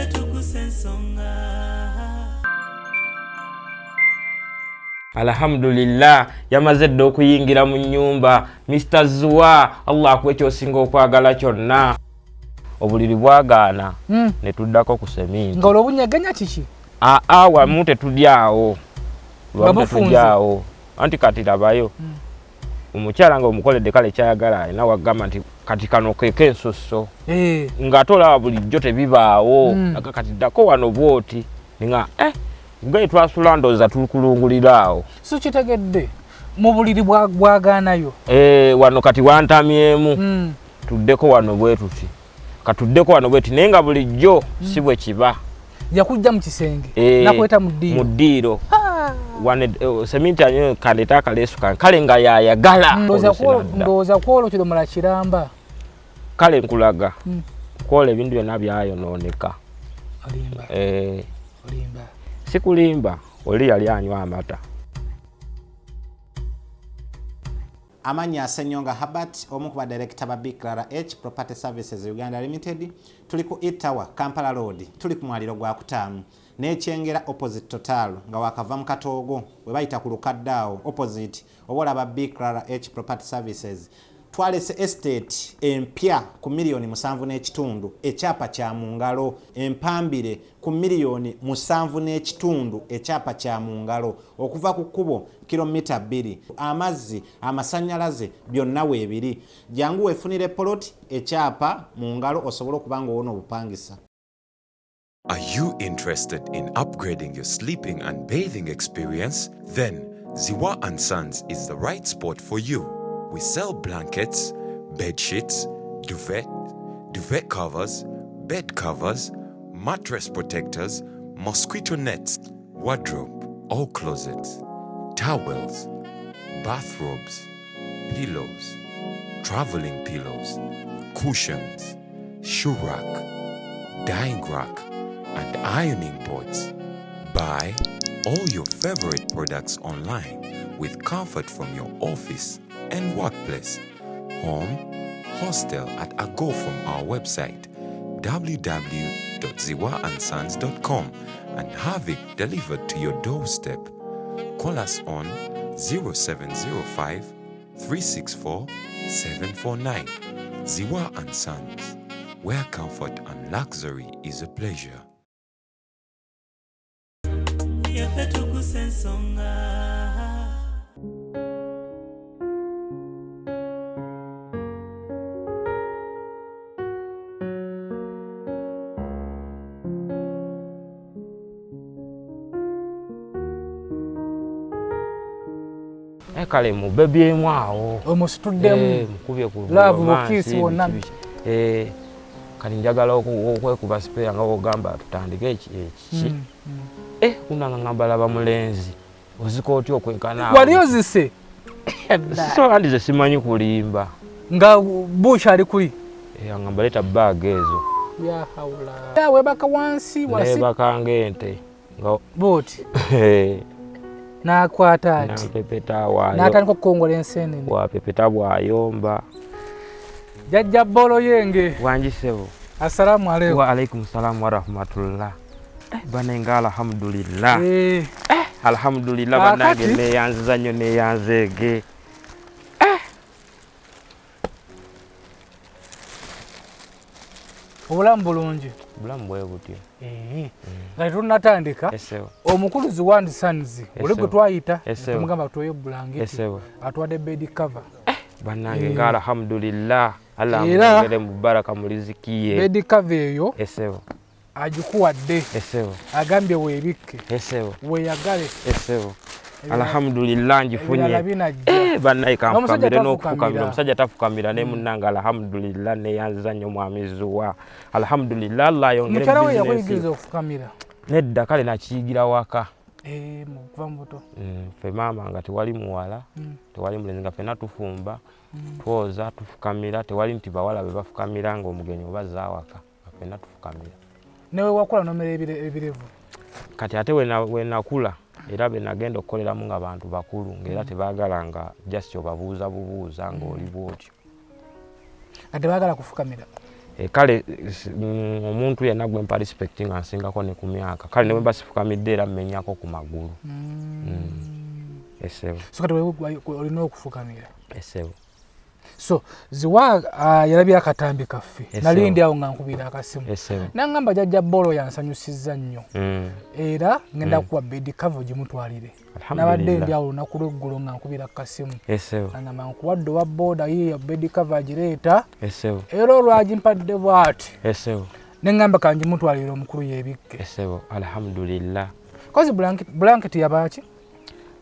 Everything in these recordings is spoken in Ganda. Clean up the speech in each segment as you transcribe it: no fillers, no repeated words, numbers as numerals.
Tuggussa Enssonga. Alhamdulillah yamaze dda okuyingira mu nnyumba. Mr. Ziwa Allah akuwe ky'osinga okwagala kyonna. Obuliri bwagaana ne tuddako ku seminti. Nga olw'obunyaganya kiki? Wamu tetulyawo. Wamu tetulyawo. Anti kati labayo. Omukyala nga omukoledde kale kyayagala alina wagamba nti kati kano keke ensusso. Ng'ate olaba bulijjo tebibaawo. Naga kati ddako wano bw'oti. Nga Gai twasula ndowooza tukulungulira awo. So kitegedde mu buliri bwagaanayo. Wano kati wantamyemu. Tuddeko wano bwe tuti. Katuddeko wano bwe tuti naye nga bulijjo si bwe kiba. Yakujja mu kisenge nakweta mu ddiiro. Mu ddiiro. Seminti anyo kaleeta akaleesu kale nga yayagala. Ndowooza kwolwo kidomola kiramba. Kale nkulaga. Kwola ebintu byonna byayonooneka. Olimba. Olimba. Sikulimba oli yali anywa amata. Amanya Senyonga Habat omu ku ba director ba JJAJA Property Services Uganda Limited. Tuli ku Itawa Kampala Road. Tuli ku mwaliro gwa kutaamu n'ekyengera opposite Total nga wakava mu Katoogo we bayita ku Lukaddaawo opposite obola ba JJAJA Property Services. Twalese estate empya ku milioni 7.5 ekyapa kya mungalo, empambire ku milioni 7.5 ekyapa kya mungalo, okuva ku kubo kilomita 2, amazzi amasanyalaze byonna weebiri. Jangu wefunire poloti ekyapa mungalo osobola okubanga ono obupangisa. Are you interested in upgrading your sleeping and bathing experience? Then Ziwa and Sons is the right spot for you. We sell blankets, bed sheets, duvet covers, bed covers, mattress protectors, mosquito nets, wardrobe or closets, towels, bathrobes, pillows, traveling pillows, cushions, shoe rack, dyeing rack, and ironing boards. Buy all your favorite products online with comfort from your office and workplace, home, hostel at a go from our website www.ziwaandsons.com and have it delivered to your doorstep. Call us on 0705 364 749. Ziwa and Sons, where comfort and luxury is a pleasure. Tuggussa Enssonga. Kale mubebyemu awo. Omusituddemu. Mukubye ku love bukisi wonna. Kali njagala okwekuba spare nga ogamba tutandike eki. Kunanga ngamba laba mulenzi. Oziko otyo okwenkana. Wali ozise? So andize simanyi kulimba. Nga bush ali kuli. Ngamba leta bag ezo. Ya haula. Ya webaka wansi wasi. Webaka ngente. Nga boti. Na kwata ati. Na pepeta wayo. Na atandika kukongola ensenene. Wa pepeta bwayomba. Jajja bolo yenge. Wanjisebo. Assalamu alaykum. Wa alaykum salam wa rahmatullah. Banenga alhamdulillah. Alhamdulillah banange ne yanziza nnyo ne yanzege. Obulamu bulungi. Obulamu bwe butyo. Nga tunatandika. Omukulu Ziwa and Sons. Oli gwe twayita. Tumugamba tuwe bulangiti. Atwade bed cover. Banange nga alhamdulillah. Allah mwongere mubaraka mu riziki ye. Bed cover eyo. Agikuwadde. Agambye weebikke. Weeyagale. Alhamdulillah njifunye. Bannaye kamfukamira n'okufukamira. Omusajja tafukamira ne munnanga alhamdulillah ne yanziza nnyo mwami Ziwa. Alhamdulillah Allah yongere. Mukyala we yakuyigiriza okufukamira. Nedda kale nakiyigira waka. Mukuva muto. Ffe maama nga tewali muwala, tewali mulenzi nga ffenna tufumba, twoza tufukamira, tewali nti bawala be bafukamira ng'omugenyi obazza awaka. Ffenna tufukamira. Newe wakula nomera ebirevu. Kati ate we nakula era be nagenda okukoleramu nga bantu bakulu ng'era tebaagalanga just obabuuza bubuuza ng'oli bw'otyo. Ate baagala kufukamira. kale omuntu yenna gwe mpa respect nga nsingako ne ku myaka kale ne bwe basifukamidde era mmenyako ku magulu. Esebo. So kati olina okufukamira. Esebo. So Ziwa yalabye akatambi kaffe nalindi awo nga nkubira akasimu nangamba jjajja bolo yansanyusizza nnyo era ngenda kuwa bed cover gimutwalire nabadde ndi awo olunaku lw'eggulo nga nkubira akasimu nangamba nkuwadde owa boda yiyo bed cover gireeta era olwagimpadde bw'ati nengamba kangimutwalire omukulu yebikke. Alhamdulillah. Kozi blanket yabaaki?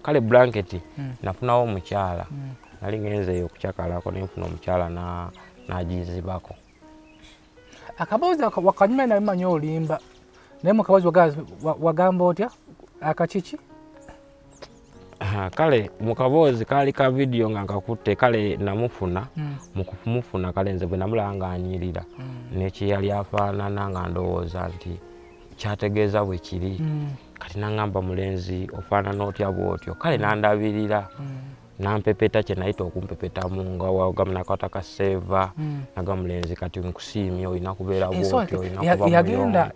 Kale blanket nafunawo omukyala nali ngenze okuchakalako nenfuna omukyala n'agizibako. Akabazi wakanyuma nabimanyi olimba naye mukabazi wagamba otya akakiki? Kale mukabozi kali ka video nga nkakutte kale namufuna mukufumufuna kale nze bwe namulaba nga anyirira n'ekiyali afaanana nga ndowooza nti kyategeeza bwe kiri kati nangamba mulenzi ofaanana otya bw'otyo kale nandabirira nampepeta kye nayita okumpepetamu nga wagamunakata kaseva nagamulenzi kati nkusiimye olina kubeera bwotyo olina kuba yagenda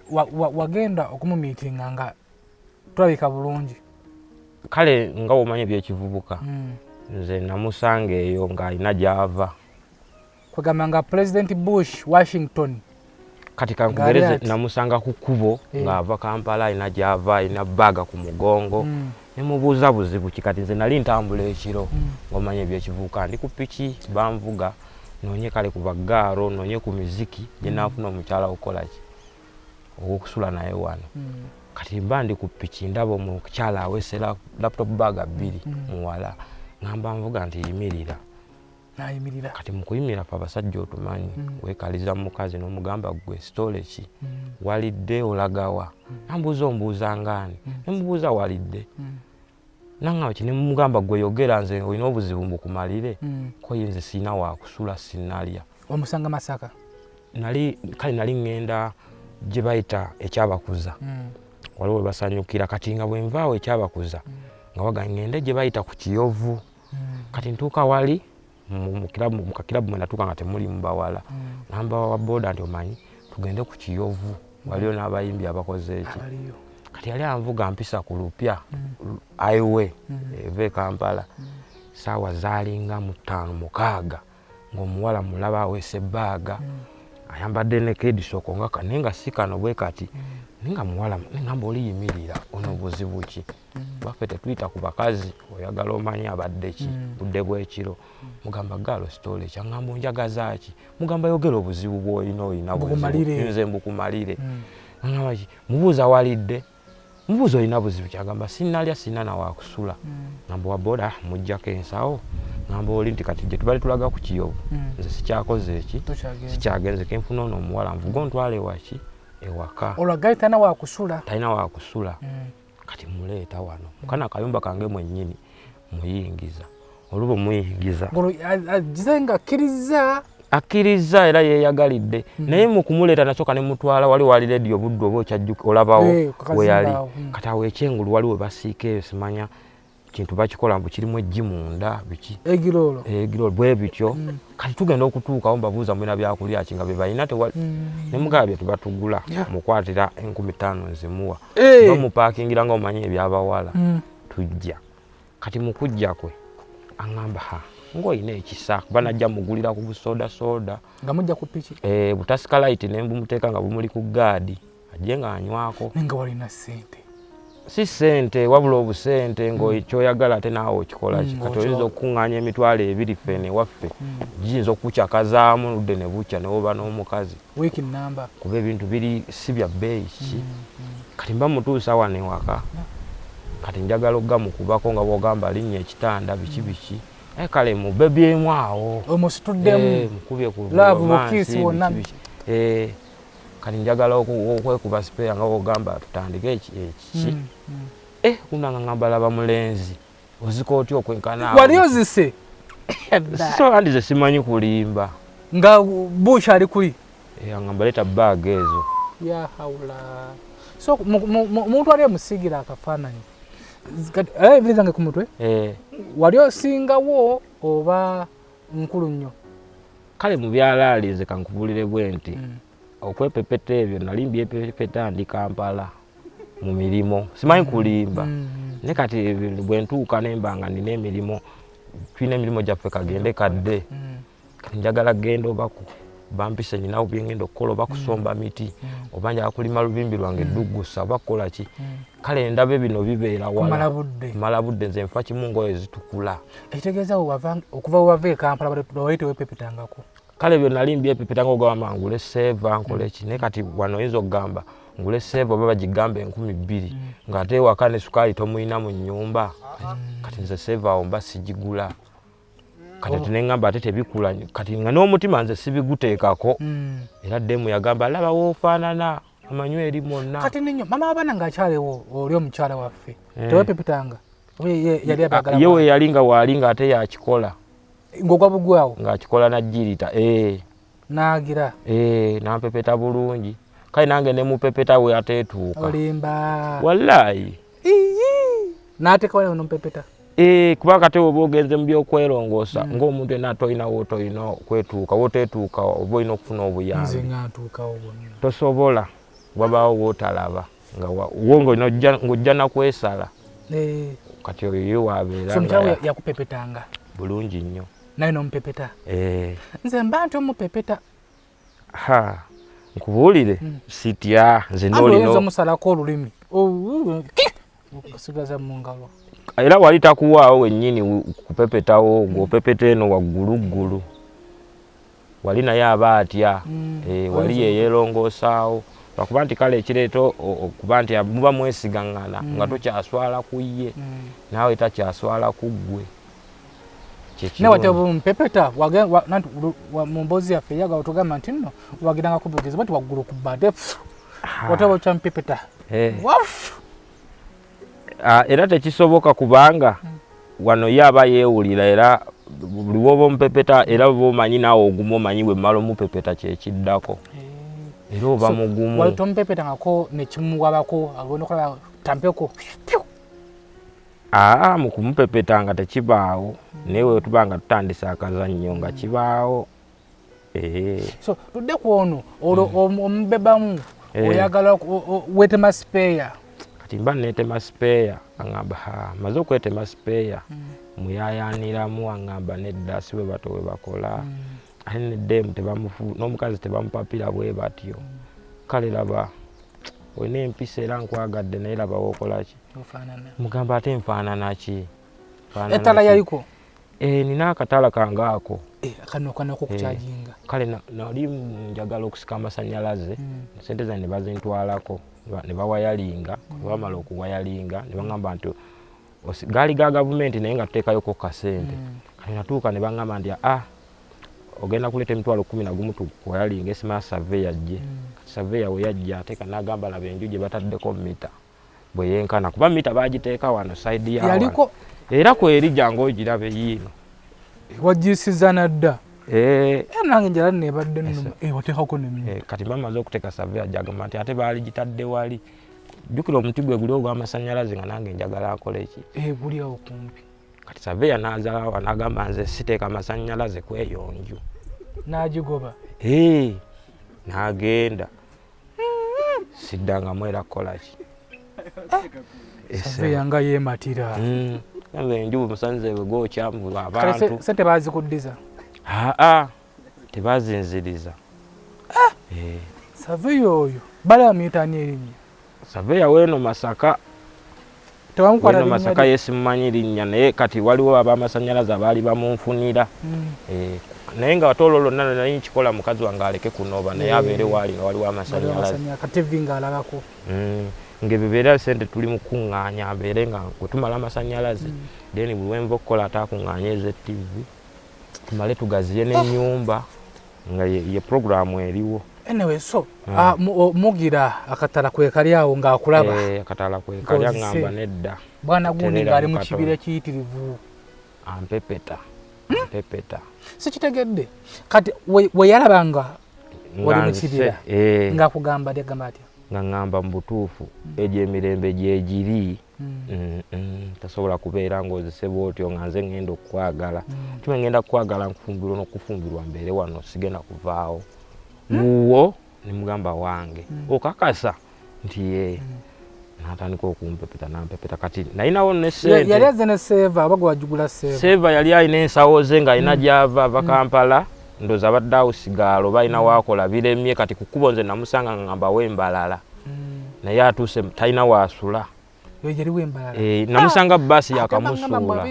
wagenda okumumiitinga nga tulabika bulungi kale nga womanyi ebyekivubuka nze namusanga eyo ng'alina gy'ava kwegamba nga President Bush Washington kati kankugereze namusanga ku kkubo ng'ava Kampala alina gy'ava alina bbaga ku mugongo nemubuuza buzibu ki kati nze nali ntambula ekiro ng'omanyi ebyekivubuka ndi ku piki banvuga noonye kale ku baggaaro noonye ku miziki gye naafuna omukyala okukola ki okusula naye wano kati mba ndi ku piki ndaba omukyala aweese laptop baaga 2 muwala ngamba nvuga nti yimirira nayimirira kati mukuyimirira pa basajja otumanyi weekaliza mukazi n'omugamba gwe sitole ki walidde olagawa nambuuza ombuuza ngaani nemubuuza walidde nangamba ki nemugamba gwe yogera nze olina obuzibu mbukumalire ko yinze siina waakusula sinalya. Omusanga Masaka? Kale nali ngenda gye bayita ekyabakuza waliwo we basanyukira kati nga bwe nvaawo ekyabakuza nga waga ngende gye bayita ku Kiyovu kati ntuuka wali mu kakilabu mwe natuuka nga temuli mubawala namba wa boda nti omanyi tugende ku Kiyovu waliyo n'abayimbi abakoze eki kati yali anvuga mpisa ku lupya highway eve Kampala Sawa zaalinga mu 5-6 ng'omuwala mulaba aweese baaga ayambadde ne kedisoko nga kanenga sikano bwe kati ninga muwala nengamba oliyimirira ono buzibu ki baffe tetuyita ku bakazi oyagala omanyi abadde ki budde bw'ekiro mugamba galo sitole kyangamba onjagaza ki mugamba yogera obuzibu bw'olina nze mbukumalire ngamba ki mubuuza walidde mubuuza olina buzibu kyagamba sinalya sina na waakusula ngamba waboda mujjako ensawo ngamba oli nti kati gye tubali tulaga ku Kiyovu nze sikyakoze eki sikyagenze kenfuna ono omuwala nvuga ontwale waki ewaka olagayi talina waakusula talina waakusula kati muleeta wano mukana akayumba kange mwennyini muyingiza oluba muyingiza agize nga akkiriza era yeeyagalidde naye mu kumuleeta nasooka ne mutwala wali wali leediyo budde oba okyajjuka olabawo we yali kati awo ekyengulu waliwo basiika eyo simanya kintu bakikola mbu kirimu eggi munda biki egirolo bwe bityo kati tugenda okutuukawo mbabuuza mulina byakulya ki nga bye balina tewali ne mugaba bye tubatugula mukwatira 15,000 nzimuwa bamupaakingira nga omanyi ebyabawala tujja kati mu kujja kwe aŋŋamba ng'olina ekisa kuba najja mugulira ku busoda nga mujja ku piki butasikalaiti ne mbumuteeka nga bumuli ku gaadi ajje ng'anywako nenga walina ssente si ssente wabula obusente ng'ekyoyagala ate naawe okikola ki kati oyinza okukuŋŋaanya emitwalo 2 ffene waffe giyinza okukukyakazaamu ludde ne bukya ne woba n'omukazi wiiki namba kuba ebintu biri si bya bbeeyi ki kati mba mutuusa wano ewaka kati njagala okgamukubako nga bw'ogamba linnya ekitanda biki kale mubebyemu awo omusituddemu mukubye ku romansi wonna kati njagala okwekuba sipeya nga bw'ogamba tutandike ekiki kunanga ngamba laba mulenzi ozika otya okwenkana wali ozise so andi ze simanyi kulimba nga Bush ali kuli ngamba leeta baaga ezo ya haula so muntu ali emusigira akafaananyi ebiri ku mutwe wali osingawo oba nkulu nnyo kale mu byalaalize kankubulire bwenti okwepepeta ebyo nalimbye epepeta ndi Kampala mu milimo simanyi kulimba ne kati bwentuuka nembanga nina emirimu twina emirimu gyaffe kagende kadde kati njagala genda obaku bampise nyinawo byengenda okukola oba kusomba miti oba njagala kulima lubimbi lwange Tuggussa oba kukola ki kale ndabe bino bibeera wala kumala budde nze nfa kimu ngoye zitukula ekitegeeza okuva wava Kampala bwawayite wepepetangako kale byo nalimbye epepetanga ogamba ngule seva nkole ki ne kati wano oyinza okugamba ngule seva oba bagigamba 2,000 ng'ate ewaka ne sukaali tomuyina mu nnyumba kati nze seva awo mba sigigula kati tunengamba ate tebikula kati nga n'omutima nze sibiguteekako era ddemu yagamba laba woofaanana amanywa eri mwonna kati ninyo mama wabana ng'akyalewo oli omukyala waffe tewepepetanga yali abagala ye we yali nga waali ng'ate yakikola ng'ogwa bugwawo ng'akikola najjirita naagira nampepeta bulungi kale nange ne mupepeta we ateetuuka olimba wallahi n'ateeka wale nompepeta kuba kate oba ogenze mu byokwerongoosa ng'omuntu yenna toyina wootoyina okwetuuka wooteetuuka oba olina okufuna obuyambi nze ng'atuukawo bonna tosobola wabaawo wootalaba ng'ojja nakwesala kati oyo ye waabeera omukyala yakupepetanga bulungi nnyo naye nompepeta nze mba nti omupepeta nkubuulire sitya nze nolina omusalako olulimi okasigaza mu ngalo era wali takuwaawo wennyini kupepetawo ng'opepeta eno wagguluggulu wali naye aba atya wali yeyeerongoosaawo lwakuba nti kale ekireeta okuba nti muba mwesigaŋŋana nga tokyaswala ku ye naawe takyaswala ku ggwe mpepeta mu mboozi yaffe eyagala otugamba nti nno wagiranga kubugezi bati waggulu ku bbade wataba okyampepeta era tekisoboka kubanga wano ye aba yeewulira era buli woba omupepeta era oba omanyi naawe ogumu omanyi bwe mmala omupepeta kyekiddako era oba mugumu wali tompepetangako nekimuwabako agenda okulaba tampeko mu kumupepetanga tekibaawo naye we tubanga tutandisa akazannyo nga kibaawo so tudde ku ono omubebamu oyagala wetema sipeeya kati mba neetema sipeeya aŋŋamba maze okwetema sipeeya muyayaaniramu aŋŋamba nedda si bwe bato we bakola ate neddemu n'omukazi tebamupapira bwe batyo kale laba olina empisa era nkwagadde naye laba wookola ki mugamba ate nfaanana ki ettala yaliko nina akatala kangaako kanoko kukyajinga kale nali njagala okusika amasannyalaze sente zange ne bazintwalako ne bawayalinga ne bamala okuwayalinga ne baŋŋamba nti gaali ga gavumenti naye nga tuteekayoko kasente kati natuuka ne baŋŋamba nti ogenda kuleeta emitwalo 11 tuwayalinga esimala saveya jje saveya we yajja ateeka n'agamba laba enju gye bataddeko mita bwe yenkana kuba mita bagiteeka wano saidi yaliko era kweri jangu ogirabe yiino wajisiza nadda nange njala nebadde nno wateekako nemmwe kati bamaze okuteeka saveya jagamba nti ate baali gitadde wali jjukira omuti gwe guli ogw'amasannyalaze nga nange njagala akole ki guli awo kumpi kati saveya n'azalawa n'agamba nze siteeka amasannyalaze kweyo nju n'agigoba n'agenda siddangamu era kukola ki saveya nga yeematira enju musanze bwe gwokyamu abantu sente bazikuddiza tebazinziriza saveya oyo balamuyitaani erinnya saveya weeno Masaka weno Masaka yesimumanyi linnya naye kati waliwo ab'amasannyalaze abaali bamunfunira naye nga watoolo lonna naye nkikola mukazi wange aleke kunoba naye abeere waali nga waliwo amasannyalaze katevi ng'alabako ng'ebyo beera sente tuli mu kuŋŋaanya abeere nga bwe tumala amasannyalaze then buli wenva okukola ate akuŋŋaanya ez'ettivi tumale tugaziye n'ennyumba nga ye puroguramu eriwo anyway so mugira akatala kwekali awo ng'akulaba akatala kwekali aŋŋamba nedda bwana gundi ng'ali mu kibira kiyitirivu ampepeta sikitegedde kati we yalabanga oli mu kibira ng'akugamba atya nga ŋŋamba mu butuufu egyo emirembe gyegiri tasobola kubeera ng'ozise bw'otyo nga nze ngenda okukwagala tume ngenda kukwagala nkufumbirwa n'okufumbirwa mbeere wano sigenda kuvaawo wuwo ne mugamba wange okakasa nti ye natandika okumpepeta nampepeta kati nalinawo ne sente yali azze ne seva abago wajugula seva yali alina ensawo ze nga alina gyava ava Kampala ndoza abadde awo sigaalo balina waakola biremye kati ku kkubo nze namusanga ngamba wembalala naye atuuse talina waasula namusanga baasi yakamusuula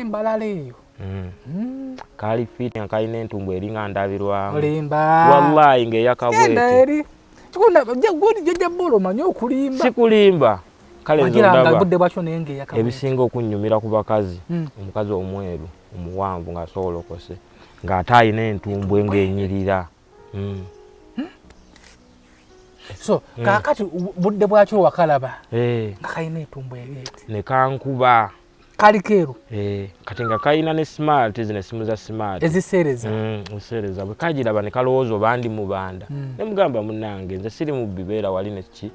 kali fiti nga kalina entumbu eringa ndabirwamu wallahi ng'eyakabwete sikulimba kale nzondaba ebisinga okunnyumira ku bakazi omukazi omweru omuwanvu ng'asobola okose ng'ate alina entumbwe ng'enyirira so kakati budde bwakyo wakalaba nga kalina entumbwe ebyeti ne kankuba kalikeeru kati nga kalina ne smart zino esimu za smart eziseereza bwe kagiraba ne kalowooza oba ndi mu banda ne mugamba munnange nze siri mubbi beera wali neki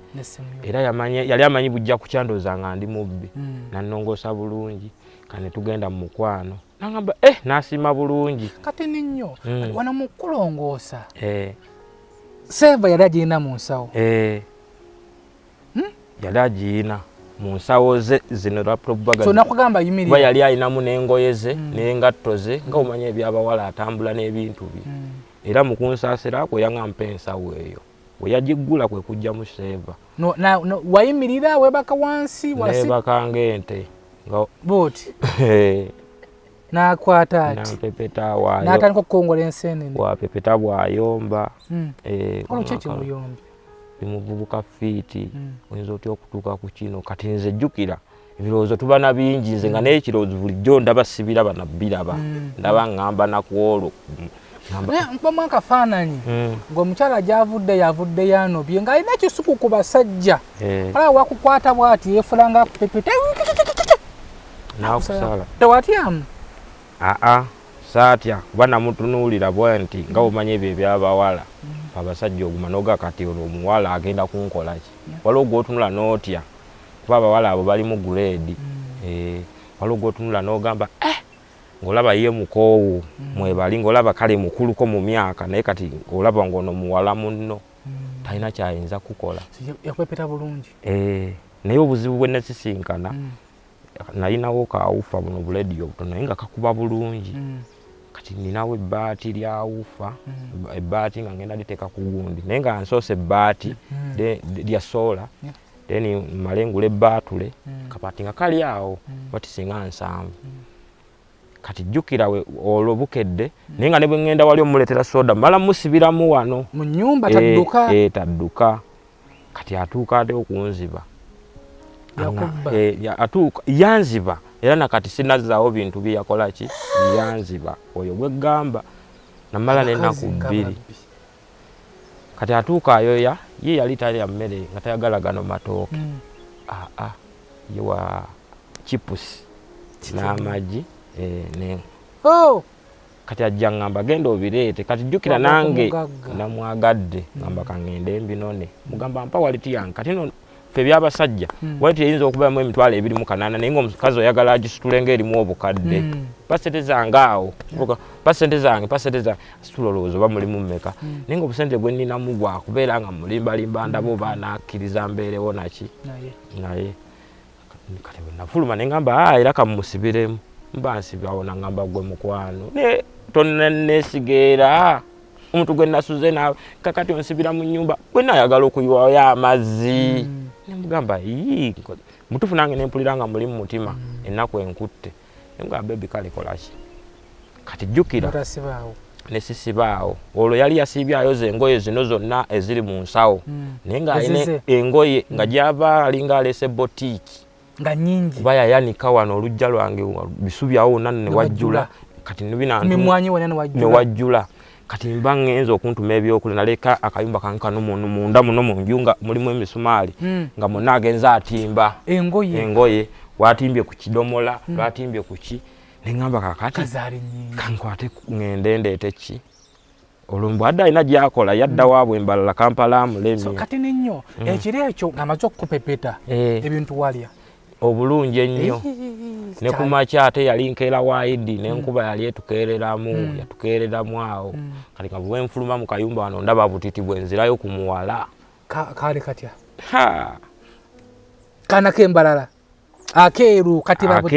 era yali amanyi bujja kukyandooza nga ndi mubbi nannongoosa bulungi kane tugenda mu mukwano nagamba n'asiima bulungi kati ninnyo wano mu kulongoosa seva yali agirina mu nsawo yali agirina mu nsawo ze zino laptop baga so nakugamba yimirira yali alinamu n'engoye ze n'engatto ze nga omanya ebyabawala atambula n'ebintu bye era mu kunsaasira kwe yaŋampa ensawo eyo we yagiggula kwe kujja mu seva wayimirira webaka wansi nebaka ng'ente boti nakwata ati nampepeta waayo natandika okukongola enseenene bwapepeta bwayomba olukyeki muyombi bimuvubuka fiiti oyinza otya okutuuka ku kino kati nze jjukira ebirowoozo tuba na bingi nze nga n'ekirowoozo bulijjo ndaba sibiraba nabbiraba ndaba ŋŋamba nakwolwo mpamu akafaananyi ng'omukyala gy'avudde yavudde yanobye ng'alina ekisuku ku basajja ala wakukwata bw'ati yeefulanga akupepeta nakusala tewatyamu saatya kuba namutunuulira bwe nti nga omanya ebyo ebyabawala abasajja oguma noga kati olwo omuwala agenda kunkola ki waliwo gw'otunula n'otya kuba abawala abo bali mu guleedi waliwo gw'otunula n'ogamba ng'olaba ye mukoowu mwebali ng'olaba kale mukuluko mu myaka naye kati olaba ng'ono muwala munno talina kyayinza kukola yakwepeta bulungi naye obuzibu bwe nesisinkana nalinawo kaawufa buno bulediyo obutono naye nga kakuba bulungi kati ninawo ebbaati lyawufa ebbaati nga ngenda liteeka ku gundi naye nga nsoose ebbaati lya soola then mmale ngula ebbaatule kapaati nga kali awo bati singa 7 kati jjukira olwo bukedde naye nga ne bwe ŋŋenda wali omuleetera soda mala musibiramu wano mu nnyumba tadduka tadduka kati atuuka ate okunziba yanziba era nakati sinazaawo bintu byeyakola ki yanziba oyo gweggamba namala n'ennaku 2 kati atuuka ayoya ye yali talya mmere nga tayagala gano matooke yewa chipusi n'amagi kati ajja ngamba genda obireete kati jjukira nange namwagadde ngamba kangende mbinone mugamba mpa waliti yange kati no fe byabasajja waliti eyinza okubamu emitwalo 28 naye ng'omukazi oyagala agisitule ng'erimu obukadde pasente zange awo pasente zange situla olowooza oba mulimu mmeka naye ng'obusente bwe nninamu bwakubeera nga mulimbalimba ndaba oba nakkiriza mbeerewo naki naye kati bwe nafuluma ne ngamba era kamusibiremu mba nsibyawo nangamba gwe mukwano ne tonneesigeera omuntu gwe nasuze naawe kakati onsibira mu nnyumba gwe naayagala okuyiwayo amazzi nemugamba mutufu nange nempulira nga muli mu mutima ennaku enkutte nemugamba bebi kale kolaki kati jjukira nesisibaawo olwo yali yasiibyayo ze engoye zino zonna eziri mu nsawo naye ng'alina engoye nga gyava alinga alese botiiki nga nyingi kuba yayanika wano olujja lwange bisubyawo wonna newajjula kati newajjula kati mba ŋŋenza okuntuma ebyokulya naleka akayumba kange kano munda muno mu nju nga mulimu emisumaali nga monna agenza atimba engoye watimbye ku kidomola lwatimbye ku ki neŋŋamba kakati kankwate ŋŋende ndeete ki olwo mbwadde alina gyakola yadda waabwe embalala Kampala amulemye kati ninnyo ekiro ekyo ng'amaze okukupepeta ebintu walya obulungi ennyo ne ku makya ate yali nkeera waidi n'enkuba yali etukeereramu yatukeereramu awo kati nga bwe nfuluma mu kayumba wano ndaba butiti bwe nzirayo ku muwala kaali katya kana kembalala akeeru kati babuti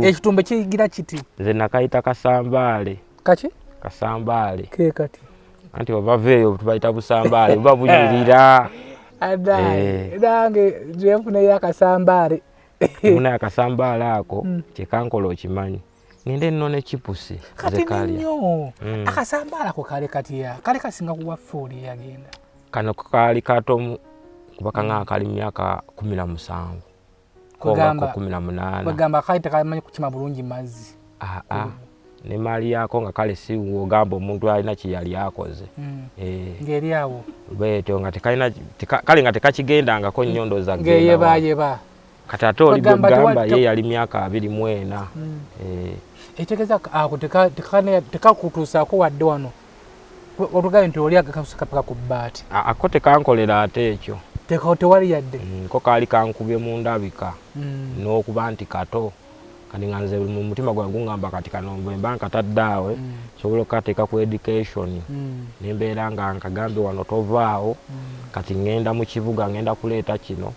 ekitumbe kiyigira kiti nze nakayita kasambaale kaki kasambaale ke kati anti obaveeyo tubayita busambaale buba bunyirira adai nange nfuna yakasambaale muna akasambaale ako kyekankola okimanyi ngende nno ne chipusi zekalya akasambaale ako kale katya kale kasinga kuwa fuli yagenda kano kaali katomu kubaka nga kali myaka 17 kugamba 18 kugamba kaita kamanyi kukima bulungi mazzi ne mali yako nga kale si wogamba omuntu alina kiyali akoze ngeri awo beto nga tekalina kale nga tekakigendangako nnyondo za genda yeba kati ate oli gamba ye yali myaka 24 etegeza ako tekakutuusaako wadde wano otugaye nti oli agakapaka ku bbaati ako tekankolera ate ekyo tewali yadde ko kaali kankubye mu ndabika n'okuba nti kato kati nga nze mu mutima gwange ngamba kati kano mba nkataddaawe sobola okukateeka ku education nembeera nga nkagambe wano tovaawo kati ngenda mu kibuga ngenda kuleeta kino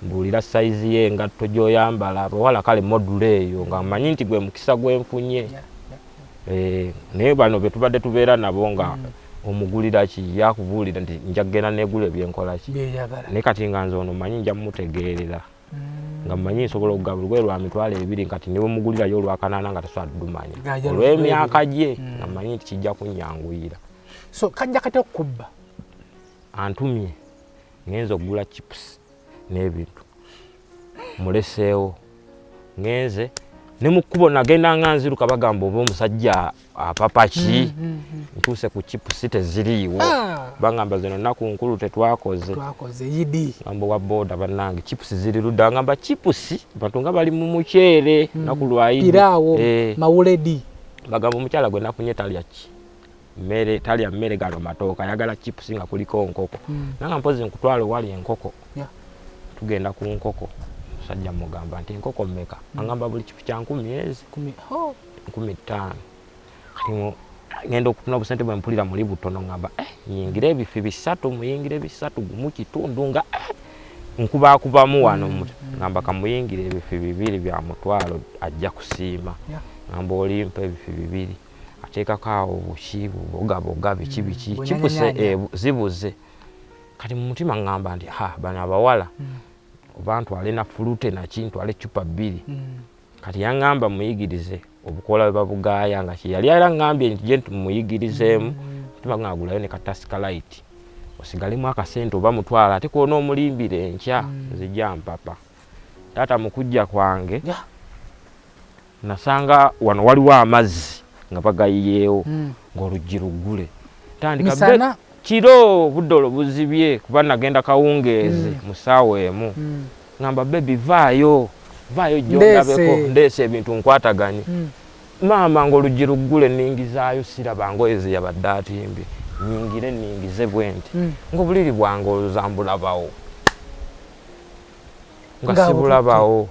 mbuulira sayizi y'engatto gy'oyambala abawala kale module eyo nga mmanyi nti gwe mukisa gwenfunye naye bano be tubadde tubeera nabo nga omugulira ki yakubuulira nti nja kugenda negula ebyenkola ki naye kati nga nze ono mmanyi nja mumutegeerera nga mmanyi nsobola okugaba olugoye lwa mitwalo 2 kati ne bwemugulirayo olwakanaana nga tasobola tudumanya olw'emyaka gye nga mmanyi nti kijja kunyanguyira so kajja kate okubba antumye ngenza okugula chips n'ebintu muleseewo ngenze ne mu kkubo nagenda nga nziruka bagamba oba omusajja apapaki ntuuse ku chips teziriiwo bangamba zino nnaku nkulu tetwakoze yidi ngambo wa boda bannange chips ziri ludda ngamba chips bantu nga bali mu muceere naku lwayidi piraawo mawuledi bagamba omukyala gwe nafunye talya ki mmere talya mmere gano matooka ayagala chips nga kuliko nkoko nanga mpozi nkutwala wali enkoko tugenda ku nkoko sajja mugamba nti enkoko mmeka angamba buli chips kya 10 15 kati ngendo okufuna obusente bwe mpulira muli butono ngamba nyingire ebifi 3 muyingire 3 gumu kitundu nga nkubakubamu wano ngamba kamuyingire ebifi 2 bya mutwalo ajja kusiima ngamba olimpa ebifi 2 ateekako awo obushibu bogaboga biki kipuse zibuze kati mu mutima ngamba nti bano abawala abantu alina fulute na kintu ale chupa 2 kati yangamba muyigirize obukola babugaaya nga yali era ngambye nti je muyigirizeemu mutima ngagulayo ne katasika light osigalimu akasente oba mutwala ate kuona omulimbire enkya nzija mpapa tata mukujja kwange nasanga wano waliwo amazzi nga bagayiyeewo ng'oluggi luggule tandika kiro buddolo buzibye kuba nagenda kawungeezi mu ssaawa emu ngamba bebi vaayo gyondabeko ndeese ebintu nkwataganye maama ng'oluggi luggule ningizaayo siraba ngoye ze yabadde atimbye nyingire ningize bwenti ng'obuliri bwange oluzambulabawo nga sibulabawo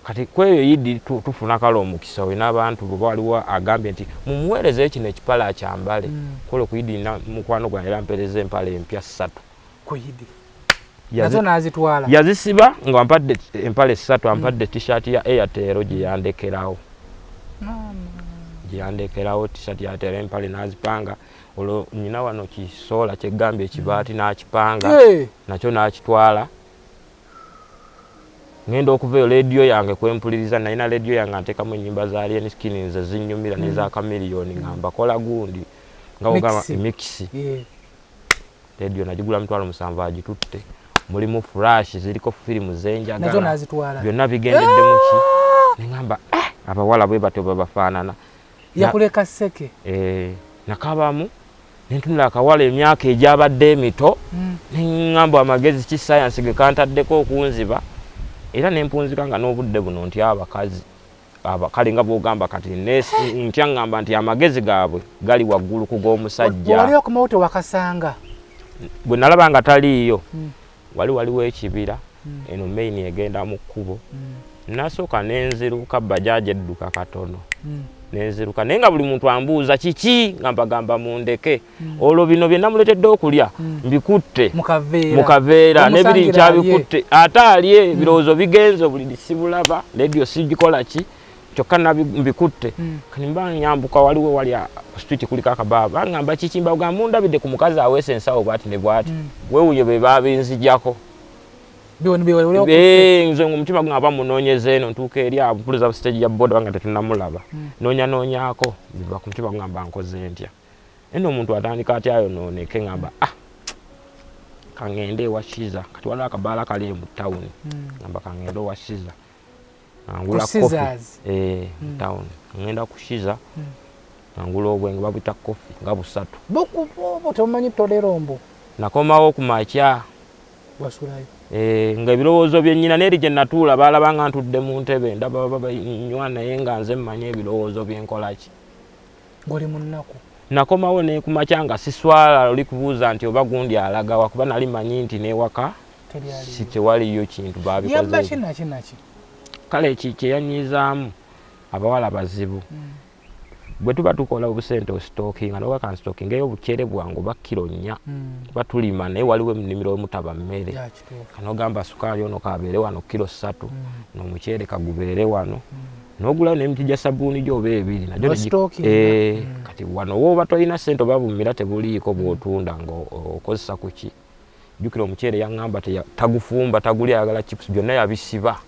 kati kweyo yidi tufuna kale omukisa we n'abantu bwe waliwo agambye nti mumuweereze kino ekipala akyambale kole kuyidi mukwano gwange era mpereza empale empya 3 kuyidi nazo nazitwala yazisiba nga mpadde empale 3 ampadde t-shirt ya Airtel gye yandekerawo t-shirt ya Airtel empale nazipanga olwo nyina wano kisola kyegambye ekibaati n'akipanga nakyo n'akitwala ngendo okuveyo radio yange kwempuliriza nalina radio yange antekamu ennyimba za Alien Skin ze zinyumira neza kamiliyoni ngamba kola gundi nga ogama mix radio najigula $7 agitutte mulimu flash ziliko filimu zenjagala nazo nazitwala byonna bigendedde muki ngamba abawala bwe batyo babafaanana yakuleka seke nakabamu nentunula akawala emyaka egyabadde emito ngamba amagezi ki science ge kantaddeko okunziba era nempunzika nga n'obudde buno nti abakazi abakali nga bogamba kati ntya ngamba nti amagezi gaabwe gali waggulu ku g'omusajja wali okumawote wakasanga bwe nalaba nga taliiyo waliwo ekibira eno main egenda mu kkubo nasooka nenziruka bajaaje edduka katono nenziruka naye nga buli muntu ambuuza kiki nga mbagamba mundeke olwo bino bye namuletedde okulya mbikutte mu kaveera n'ebiri nkyabikutte ate ali ebirowoozo bigenze buli sibulaba radio sigikola ki kyokka mbikutte kati mba nyambuka waliwo wali street kuliko akabaaba ngamba kiki mbagamba mundabidde ku mukazi aweese ensawo bwati ne bwati weewuyo be babinzijjako nze omutima gungaba munoonyeza eno ntuuka eri abupuliza stage ya boda banga tetunamulaba noonyaako biva ku mutima gungamba nkoze ntya eno omuntu atandika atya ayonooneke ngamba kangende ewa Shiza kati waliwo akabaala kali mu tawuni ngamba kangende ewa Shiza angula kofi town ngenda ku Shiza angula obwenge babita kofi nga busatu bokubobo tomanyi tolerombo nakomawo ku makya wasulayo nga ebirowoozo bye nnyina n'eri gye natuula baalabanga ntudde mu ntebe ndaba banywa naye nga nze mmanye ebirowoozo byenkola ki ng'oli mu nnaku nakomawo ne ku makya nga siswala oli kubuuza nti oba gundi alagawa kuba nali manyi nti n'ewaka si tewaliyo kintu baabikoze kale kyeyannyizaamu abawala bazibu bwe tuba tukola obusente ostocking ano waka stocking eyo bukyere bwangu bakiro 4 kuba tulima naye waliwo ennimiro mutaba mmere kano gamba sukaali ono kabeere wano kilo 3 n'omukyere kagubeere wano n'ogulayo n'emiti gya sabbuuni gy'oba 2 najjo kati wano woba tolina ssente oba bumira tebuliiko bw'otunda ng'okozesa ku ki jjukira omukyere yaŋŋamba tagufumba taguli ayagala chips byonna yabisiba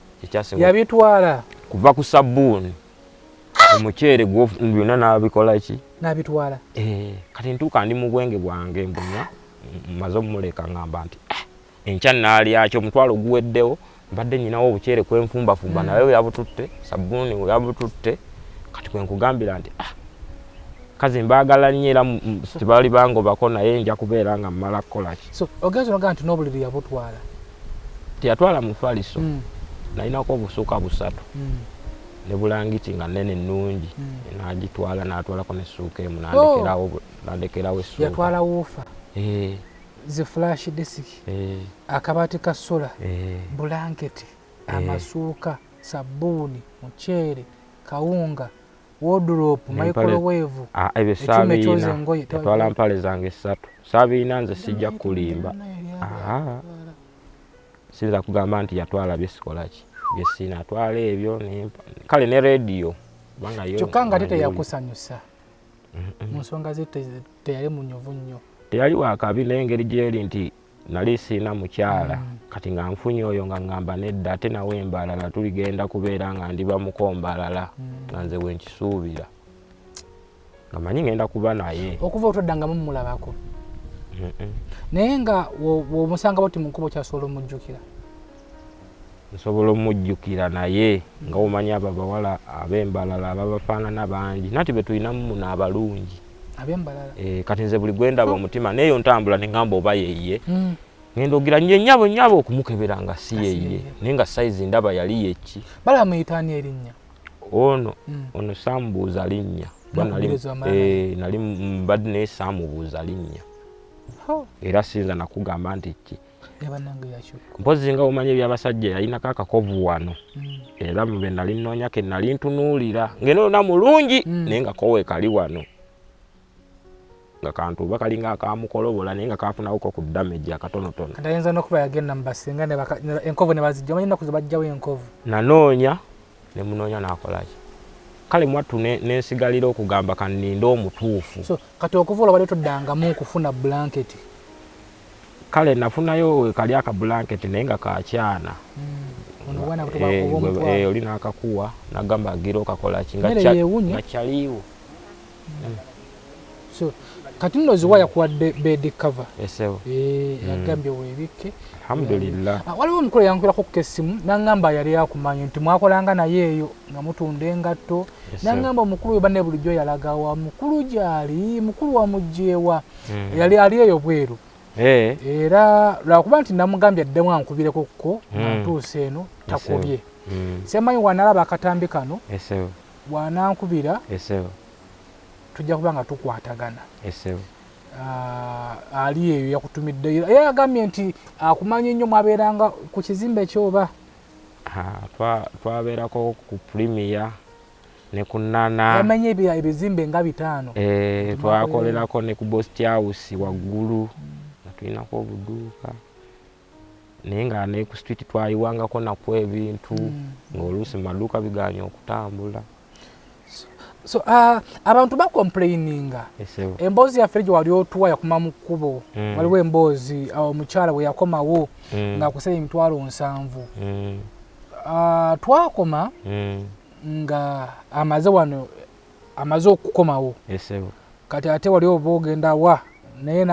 yabitwala kuva ku sabbuuni omukyere gwo byonna n'abikola ki n'abitwala kati ntuuka ndi mu bwenge bwange mbunya maze omuleka ngamba nti enkya naaliyakyo omutwalo guweddewo mbadde nyinawo obukyere kwenfumbafumba nawe yabututte sabbuuni yabututte kati kwenkugambira nti kazi mbaagala nnyo era tebali bangobako naye nja kubeera nga mmala kukola ki so ogenza noga nti n'obuliri yabutwala teyatwala mu faliso nalinako obusuuka 3 ne bulangiti nga nnene nnungi n'agitwala n'atwalako n'essuuka emu n'andekerawo essuuka yatwala woofa zi flash disk akabaati ka sola bulanketi amasuuka sabbuuni muceere kawunga wardrobe microwave ebyo saabiina yatwala mpale zange 3 saabiina nze sijja kulimba sinza kugamba nti yatwala byesikola ki byesina atwala ebyo kale ne radio kyokka nga tete yakusanyusa mu nsonga ze teyali munyovu nnyo teyali wakabi naye engeri gyeri nti nali siina mukyala kati nga nfunye oyo nga ngamba nedda ate nawe embalala tuligenda kubeera nga ndi bamukombalala nga nze wenkisuubira nga manyi ngenda kuba naye okuva otoddangamu mulabako naye nga womusanga boti munkuba okyasobola omujjukira nsobola omujjukira naye nga omanya ababawala ab'embalala ababafaanana bangi nati be tulinamu muno abalungi ab'embalala kati nze buli gwendaba omutima neeyo ntambula ne ngamba oba yeye ngenda ogira nnyo ennyabo okumukebera nga si yeye naye nga sayizi ndaba yali yeki bala muyitaani erinnya ono saamubuuza linnya nali mbadde naye saamubuuza linnya era sinza nakugamba nti ki mpozi nga omanye ebyabasajja yalinako akakovu wano era mube nali nnoonyako nali ntunuulira ng'enona mulungi naye nga kowe kali wano nga kantu oba kalinga akamukolobola naye nga kafunawoko ku damage akatonotono kati ayinza n'okuba yagenda mu basinga enkovu ne bazijja omanyi ennaku ze bajjawo enkovu nanoonya ne munoonya n'akolaki kale mwattu nensigalira okugamba kanninda omutuufu so kati okuva olabadde toddangamu okufuna blanketi kale nafunayo kali aka blanketi naye nga kakyana oli n'akakuwa nagamba agira okakolaki nga kyaliwo so kati nno Ziwa yakuwadde bed cover yagambye weebikke alhamdulillah waliwo omukulu yankulako kukesimu nangamba yali akumanyi nti mwakolanga naye eyo nga mutunda engatto nangamba omukulu we banne bulijjo yalagawa mukulu gyali mukulu wamugjeewa yali ali eyo bweru era lwakuba nti namugambye addemu ankubireko ntuuse eno takubye semanyi wanalaba akatambi kano bwanankubira tujja kuba nga tukwatagana ali eyo yakutumidde era agambye nti akumanyi nnyo mwabeeranga ku kizimbe kyoba twabeerako ku Premier ne ku Nana yamenye ebizimbe nga 5 twakolerako ne ku Bost House waggulu nga tulinako obuduuka naye nga ne ku street twayiwangako nakwo ebintu ng'oluusi mu maduuka biganya okutambula. So abantu bakomplaininga emboozi yaffe gye wali otuwa yakoma mu kkubo waliwo emboozi omukyala bwe yakomawo ng'akusaba emitwalo 7 twakoma nga amaze okukomawo kati ate wali oba ogenda wa naye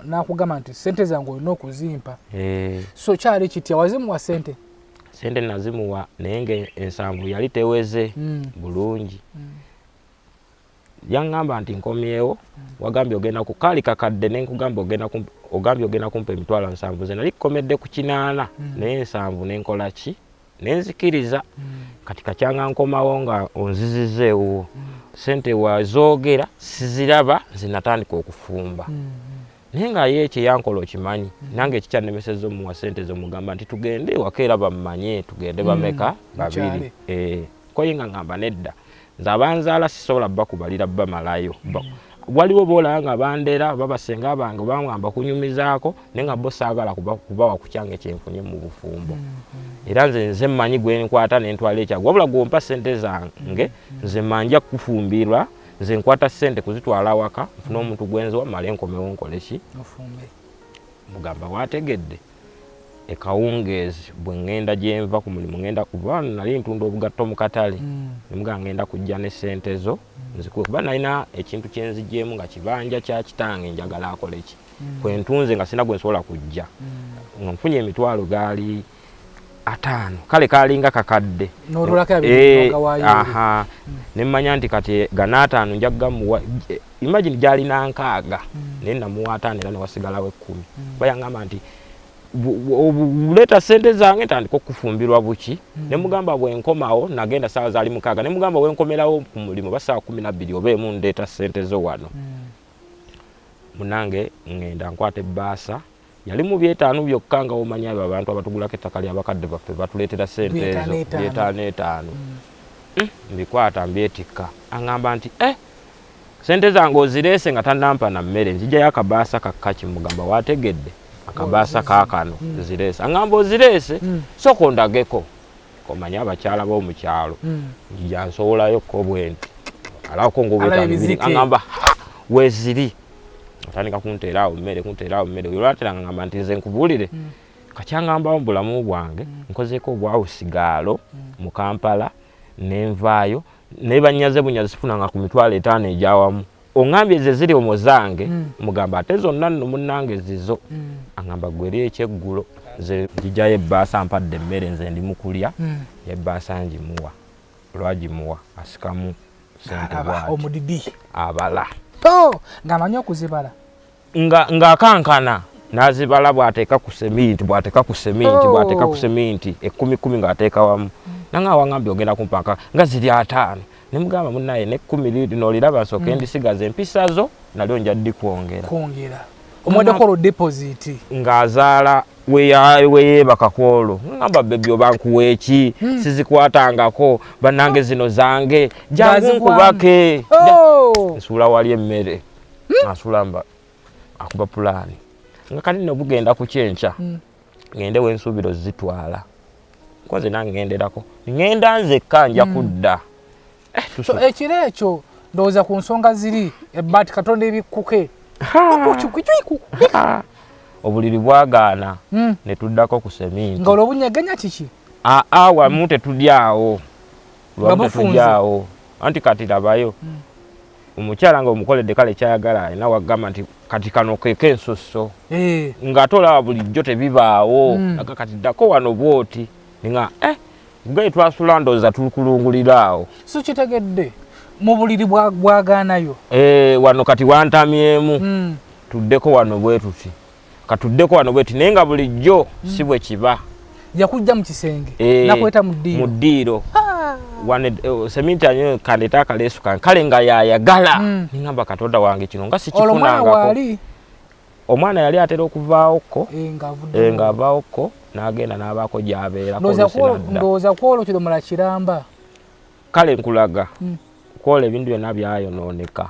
nakugamba nti sente zange olina okuzimpa so kyali kitya wazimuwa sente nazimuwa naye nga ensanvu yali teweze bulungi yaŋŋamba nti nkomyewo wagambye ogenda ku kaali kakadde nenkugamba ogambye ogenda kumpa emitwalo 7 ze nali kukomedde ku 8 naye ensanvu nenkola ki nenzikiriza kati kakyanga nkomawo nga onzizizeewo sente wazoogera siziraba zinatandika okufumba naye nga ye ekyo yankola okimanyi nange ekikyannemesezza omuwa sente zomugamba nti tugende ewaka era bamumanye tugende bameka babiri koye nga ngamba nedda nze abanzaala sisobola bakubalira bamalayo waliwo boolaba nga bandera babasenga bange bangamba kunyumizaako naye nga bo saagala kubawa ku kyange kyenfunye mu bufumbo era nze mmanyi gwe nkwata nentwala ekyago wabula gwompa sente zange nze manja kufumbirwa nze nkwata sente kuzitwala waka nfuna omuntu gwenziwa male nkomewo nkole ki mugamba wategedde ekawungeezi bwe ŋŋenda gye nva ku mulimu ŋŋenda kuba nali ntunda obugatto mu katale nemuga ŋŋenda kujja ne sente zo nzikuwe kuba nalina ekintu kye nzigyemu nga kibanja kya kitange njagala akole ki kwe ntunze nga sina gwe nsobola kujja nga nfunye emitwalo gaali 5 kale kalinga kakadde nemmanya nti kati gana 5 nja kugamuwa imagine gyalina 6 naye namuwa 5 era newasigalawo 10 bayaŋŋamba nti buleeta sente zange ntandika okufumbirwa buki nemugamba bwenkomawo nagenda saawa zaali 6 nemugamba wenkomerawo ku mulimu basaawa 12 oba emu ndeeta sente zo wano munange ŋŋenda nkwata ebbaasa yali mu 5 byokka nga omanya abo abantu abatugulako ettaka ly'abakadde baffe batuleetera sente ezo 5 mbikwata mbyetikka aŋŋamba nti sente zange ozireese nga tannampa na mmere nzijjayo akabaasa kakkaki mugamba wategedde akabaasa kaakano zireese aŋŋamba ozireese sooka ondageko komanya abakyala b'omukyalo njija nsowolayo ko bwenti alako ng'obwetano aŋŋamba weeziri atandika kunteeraawo mmere olwatera ngamba nti nze nkubuulire kakyangambawo mu bulamu bwange nkozeeko obwawusigaalo mu Kampala nenvaayo naye bannyaze bunyazi sifunanga ku mitwalo 5 egyawamu oŋŋambye ze ziri omwo zange mugamba ate zonna nno munnange zizo aŋŋamba gwe eri ekyeggulo nze njijjayo ebbaasa ampadde emmere nze ndi mukulya ebbaasa ngimuwa olwagimuwa asikamu sente omudidi abala ng'amanyi okuzibala ng'akankana n'azibala bw'ateeka ku seminti bw'ateeka ku seminti 10 ng'ateeka wamu nanga waŋŋambye ogenda kumpanka nga ziri 5 nemugamba munnaye ne 10 n'oliraba nsooke ndisigaza empisa zo nalyo nja ddi kwongera omwedekolo deposit ng'azaala weyeebaka kwolwo ngamba bebi oba nkuweeki sizikwatangako bannange zino zange jangu nkubake nsuula wali emmere nasulamba akuba pulaani nga kati nno bugenda ku kyenkya ŋŋende wensuubira ozitwala nkoze nange ŋŋenderako ŋŋenda nzekka nja kudda ekiro ekyo ndowooza ku nsonga ziri ebbaati katonda ebikkuke obuliri bwagaana ne tuddako ku seminti nga olwo bunyegenya kiki wamu tetulyawo anti kati labayo omukyala nga omukoledde kale kyayagala alina wagamba nti kati kano keke ensusso ng'ate olaba bulijjo tebibaawo aga kati ddako wano bwoti nga gai twasula ndowooza tukulunguliraawo so kitegedde mu buliri bwagaanayo wano kati wantamyemu tuddeko wano bwe tuti katuddeko wano bwe tuti naye nga bulijjo si bwe kiba yakujja mu kisenge nakweta mu ddiiro wane seminti anyo kandeta kalesu kale nga yayagala ningamba Katonda wange kino nga sikifunangako omwana yali atera okuvaako nga avaako n'agenda n'abaako gy'abeera ndowooza kwolwo kidomola kiramba kale nkulaga kwola ebintu byonna byayonooneka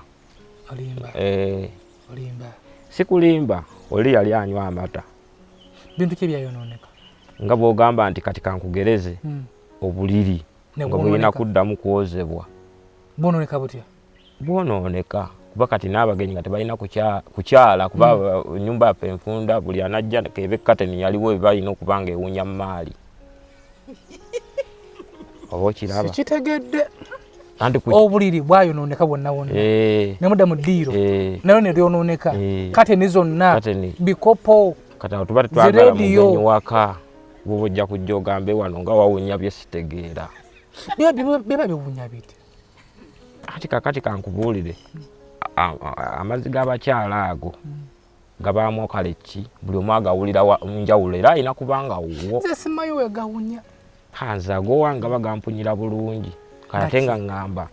sikulimba oli yali anywa amata bintu ki byayonooneka nga bw'ogamba nti kati kankugereze obuliri nga bulina kuddamu kwozebwa bwonooneka butya bwonooneka kuba kati n'abagenyi nga tebalina kukyala kuba nyumba yaffe enfunda buli anajja kebe kateni yaliwo balina okuba nga ewunya mu maali oba okiraba sikitegedde obuliri bwayonooneka bwonna wonna ne mudda mu ddiiro nayo ne lyonooneka kateni zonna bikopo kati awo tuba tetwagala mugenyi waka bwoba ojja kujja ogambe wano nga wawunya bye sitegeera biba biwunya biti ati kakati kankubuulire amazzi g'abakyala ago gabaamu kaleki buli omu agawulira njawulo era alina kubanga wuwo nze simanyi wegawunya hanze agowanga bagampunyira bulungi kate nga ŋŋamba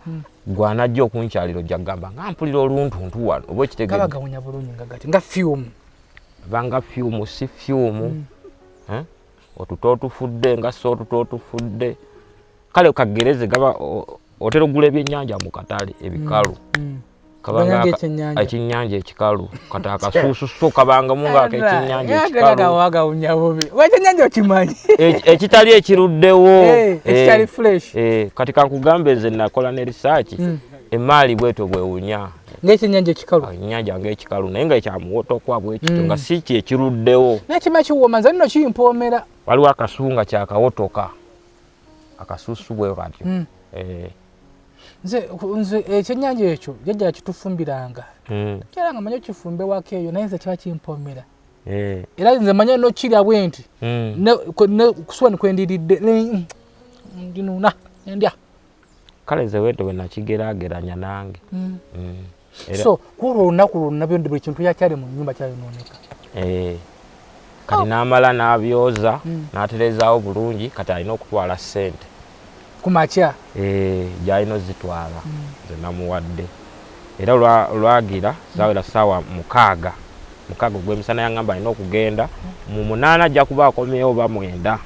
gwanajja okunkyaliro ojja kugamba nga mpulira oluntuntu wano oba ekitegeera gabagawunya bulungi nga gati nga fyumu banga fyumu si fyumu otuto otufudde nga so otuto otufudde kale kagereze gaba otera ogula ebyennyanja mu katale ebikalu kabanga ekyennyanja ekikalu kati akasuusu so kabanga munga ekyennyanja ekikalu ekyennyanja okimanyi ekitali ekiruddewo ekitali fresh kati kankugambe nze nakola ne research emaali bweto bwewunya ng'ekyennyanja ekikalu ennyanja ng'ekikalu naye nga ekyamuwotokwa bwekito nga si kyekiruddewo n'ekima kiwooma nze nno kimpoomera waliwo akasunga kyakawotoka akasuusu bwe katyo nze ekyennyanja ekyo jjajja kitufumbiranga kyala nga manyi okifumbe wako eyo naye nze kiba kimpoomera era nze manya nokirya bwe nti kusuba nikwendiridde ndinuna ndya kale nze wento bwe nakigeraageranya nange so kulwo olunaku lwonna buli kintu yakyali mu nnyumba kyayonooneka kati n'amala n'abyoza n'aterezaawo bulungi kati alina okutwala ssente kumakya gy'alina ozitwala nze namuwadde era lwagira zawera ssaawa mukaaga ogw'emisana yaŋŋamba alina okugenda mu 8 ajja kuba akomyewo oba 9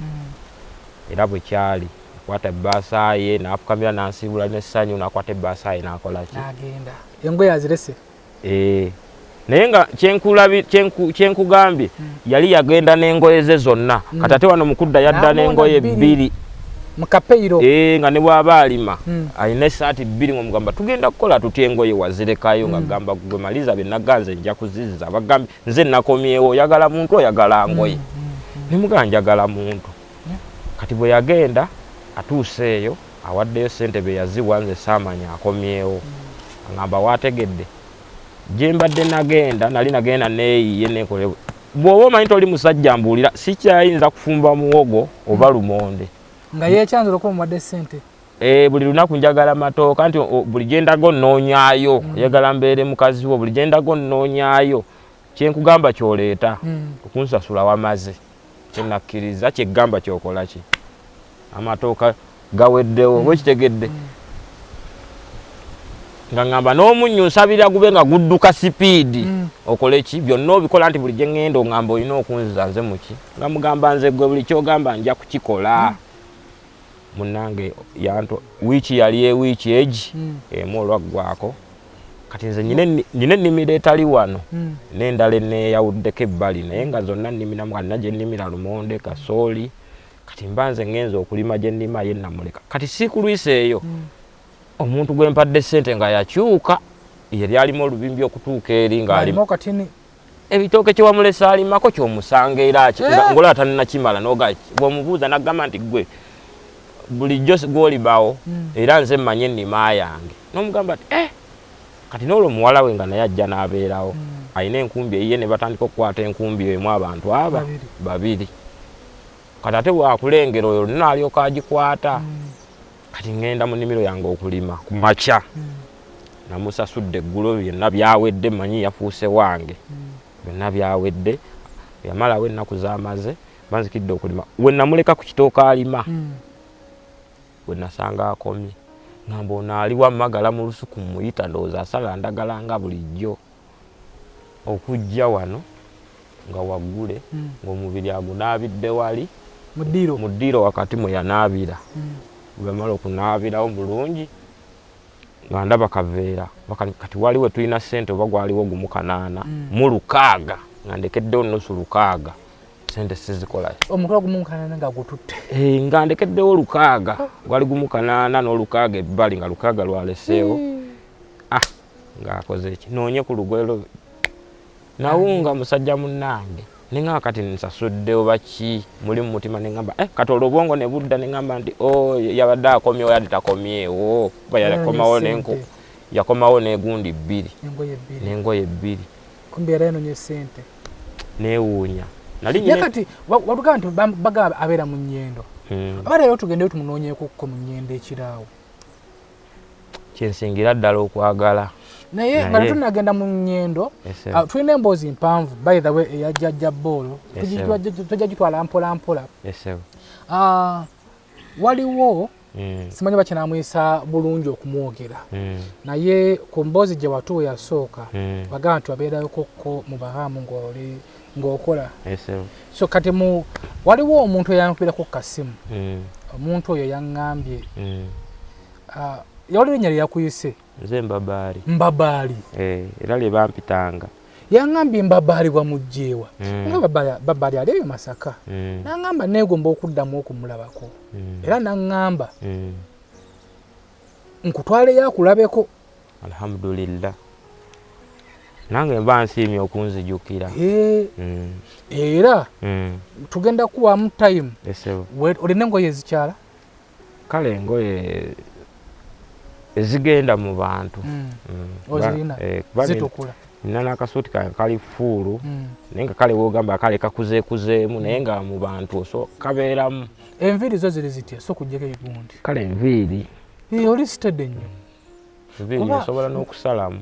era bwe kyali akwata ebbaasa ye n'afukamira n'ansiibula n'essanyu n'akwata ebbaasa ye n'akolaki n'agenda engoye azirese naye nga kyenkugambye yali yagenda n'engoye ze zonna kati ate wano mukudda yadda n'engoye 2 mukapeiro nga ne bw'aba alima alina essaati 2 ng'omugamba tugenda kukola tutya engoye wazirekayo nga gamba gwe maliza bye naganze nja kuzizza bagambye nze nakomyewo oyagala muntu oyagala ngoye nemugamba njagala muntu kati bwe yagenda atuuse eyo awaddeyo ssente be yaziwa nze saamanya akomyewo agamba waategedde gye mbadde nali nagenda neeyiye nekolewe bw'oba omanyi toli musajja mbuulira sikyayinza kufumba muwogo oba lumonde nga yekyanzira okuba muwadde ssente buli lunaku njagala matooka nti buli gyendago nnoonyaayo oyagala mbeere mukazi wo buli gyendago nnoonyaayo kyenkugamba kyoleeta okunsasula wamaze kyenakkiriza kyeggamba kyokola ki amatooka gaweddewo wekitegedde nga ngamba n'omunnyo nsabira gube nga gudduka sipiidi okole ki byonna obikola nti buli gye ŋŋenda oŋŋamba olina okunziza nze muki nga mugamba nze gwe buli kyogamba nja kukikola munnange wiiki yali ewiiki egi emu olwaggwako kati nze nina ennimiro etali wano n'endala eneeyawuddeko ebbali naye nga zonna nnimiramu kalina gye nnimira lumonde kasooli kati mba nze ŋŋenza okulima gye nnima ye namuleka kati siikulwisa eyo omuntu gwe mpadde ssente nga yakyuka yali alimu olubimbi okutuuka eri ng'alimu ebitooke kye wamulese alimako ky'omusanga era ng'olaba tannakimala n'oga bw'omubuuza n'agamba nti gwe bulijjo gw'olibawo era nze mmanye ennima yange n'omugamba nti kati n'olwo muwala we nga naye ajja n'abeerawo alina enkumbi eyiye ne batandika okukwata enkumbi emu abantu aba 2 kati ate bwakulengera oyo olina alyoka agikwata kati ŋŋenda mu nnimiro yange okulima ku makya namusasudde eggulo byonna byawedde manyi yafuuse wange byonna byawedde yamalawo ennaku zamaze banzikidde okulima we namuleka ku kitooka alima gwe nasanga akomye ngamba ono aliwa magala mu lusuku muyita ndowooza asala ndagala nga bulijjo okujja wano nga waggule ng'omubiri agunaabidde wali mu ddiiro wakati mwe yanaabira bwemala okunaabirawo bulungi nga ndaba kaveera kati waliwo tulina ssente oba gwaliwo gumu 8 mu 600 nga ndekeddewo nusu 600 sente sizikola omutwe gumu 8 nga gututte nga ndekeddewo 600 gwali gumu 8 n'olukaaga ebbali nga 600 lwaleseewo nga akoze eki noonye ku lugwero nawunga musajja munnange ninga kati nsasuddewo baki muli mu mutima nengamba kati olwobwongo ne budda nengamba nti yabadde akomyewo yadde takomyewo yakomawo n'enko yakomawo n'egundi 2 n'engoye 2 kumbe era enonye sente neewuunya nali kati watugaa nti bagaba abeera mu nnyendo abaleero tugendeyo tumunoonyeeko mu nnyendo ekiraawo kyensingira ddala okwagala naye nga tunagenda mu nnyendo tulina emboozi mpanvu by the way eya jjajja boolo tujja gitwala mpola mpola waliwo simanyi bakinamuyisa bulungi okumwogera naye ku mboozi gye watuwe yasooka bagamba nti wabeerayokokko mu bahamu ng'okola so kati waliwo omuntu eyankubirako kasimu omuntu oyo yaŋŋambye yawulira ennya lye yakuyise nze mbabaali era lye bampitanga yaŋŋambye mbabaali bwamugjeewa nga babaali ali eyo Masaka naŋŋamba neegomba okuddamu okumulabako era naŋŋamba nkutwaleyo akulabeko alhamdulillah nange mba nsiimye okunzijukira era tugenda kuwamu time olina engoye ezikyala kale engoye ezigenda mu bantu ozirina zitukula nina n'akasuuti kange kali fuulu naye nga kale wogamba kale kakuzeekuzeemu naye nga mu bantu so kabeeramu enviiri zo ziri zitya so kujjako ebigundi kale enviiri oli sitedde nnyo enviiri osobola n'okusalamu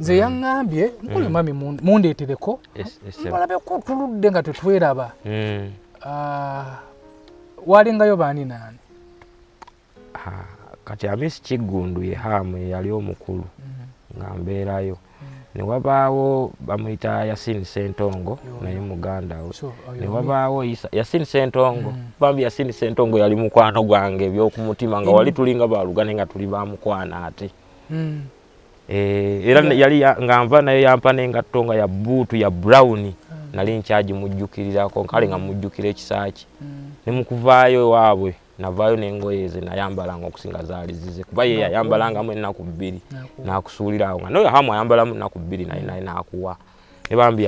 nze yaŋŋambye nkole mami mundeetereko balabeko tuludde nga tetweraba walingayo baani naani kati Amisi Kiggundu ye hamu yali omukulu nga mbeerayo ne wabaawo bamuyita Yasini Ssentongo naye muganda we ne wabaawo Yasini Ssentongo bambi Yasini Ssentongo yali mukwano gwange ebyokumutima nga wali tulinga balugane nga tuli bamukwana ate era yali nga nva naye yampa n'engatto nga ya buutu ya brown nali nkyagimujjukirirako kale nga mujjukira ekisaaki ne mukuvaayo waabwe navaayo n'engoye ze nayambalanga okusinga zaali zize kuba ye yayambalangamu ennaku 2 n'akusuulirawo nga noyo hamu ayambalamu ennaku 2 naye n'akuwa ne bambi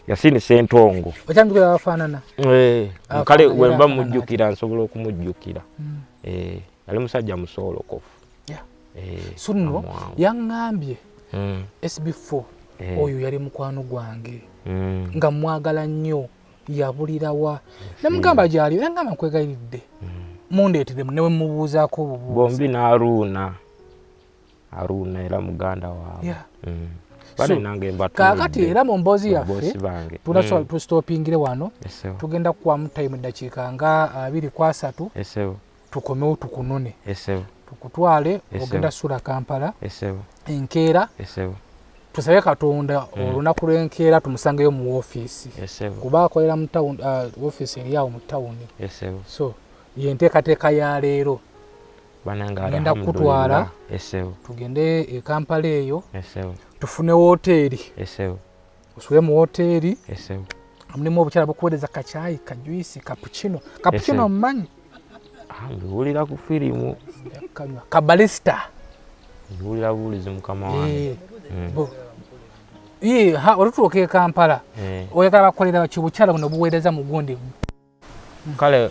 Yasini Ssentongo okyamjukira bafaanana kale wemba mujjukira nsobola okumujjukira yali musajja musoolokofu sunno yaŋŋambye SB4 oyo yali mukwano gwange nga mwagala nnyo yabulirawa namugamba gyali nangamba nkwegayiridde mundeeteremu newe mubuuzaako obubuuzi bombi n'Aruuna era muganda waabwe kaakati era mu mboozi yaffe tusitopingire wano tugenda kuwamu time eddakiika nga 23 tukomewo tukunone tukutwale ogenda sula Kampala enkeera tusabe Katonda olunaku lw'enkeera tumusangeyo mu woofiisi kuba akolera mu woofiisi eri awo mu tawuni so yenteekateeka ya leero genda kukutwala tugende e Kampala eyo tufune wooteeri osule mu wooteeri mulimu obukyala bukuweereza kacaayi kajuisi kapucino mumanyi ngiwulira ku firimu kabalista ngiwulira buulizi mukama wange olutuuka e Kampala oyagala bakolera kibukyala buno buweereza mu gundi kale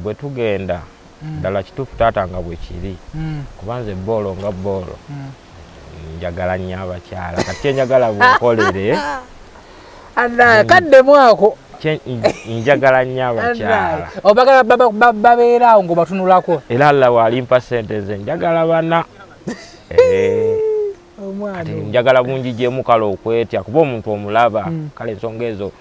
bwe tugenda ddala kituufu taata nga bwe kiri kubanze boolo nga boolo njagala nnyo abakyala kati enjagala bunkolere kaddemu ako njagala nnyo abakyala obagala babeeraawo ng'obatunulako era alla walimpa sente ze njagala bana kati njagala bungigyemu kale okwetya kuba omuntu omulaba kale ensonga ezo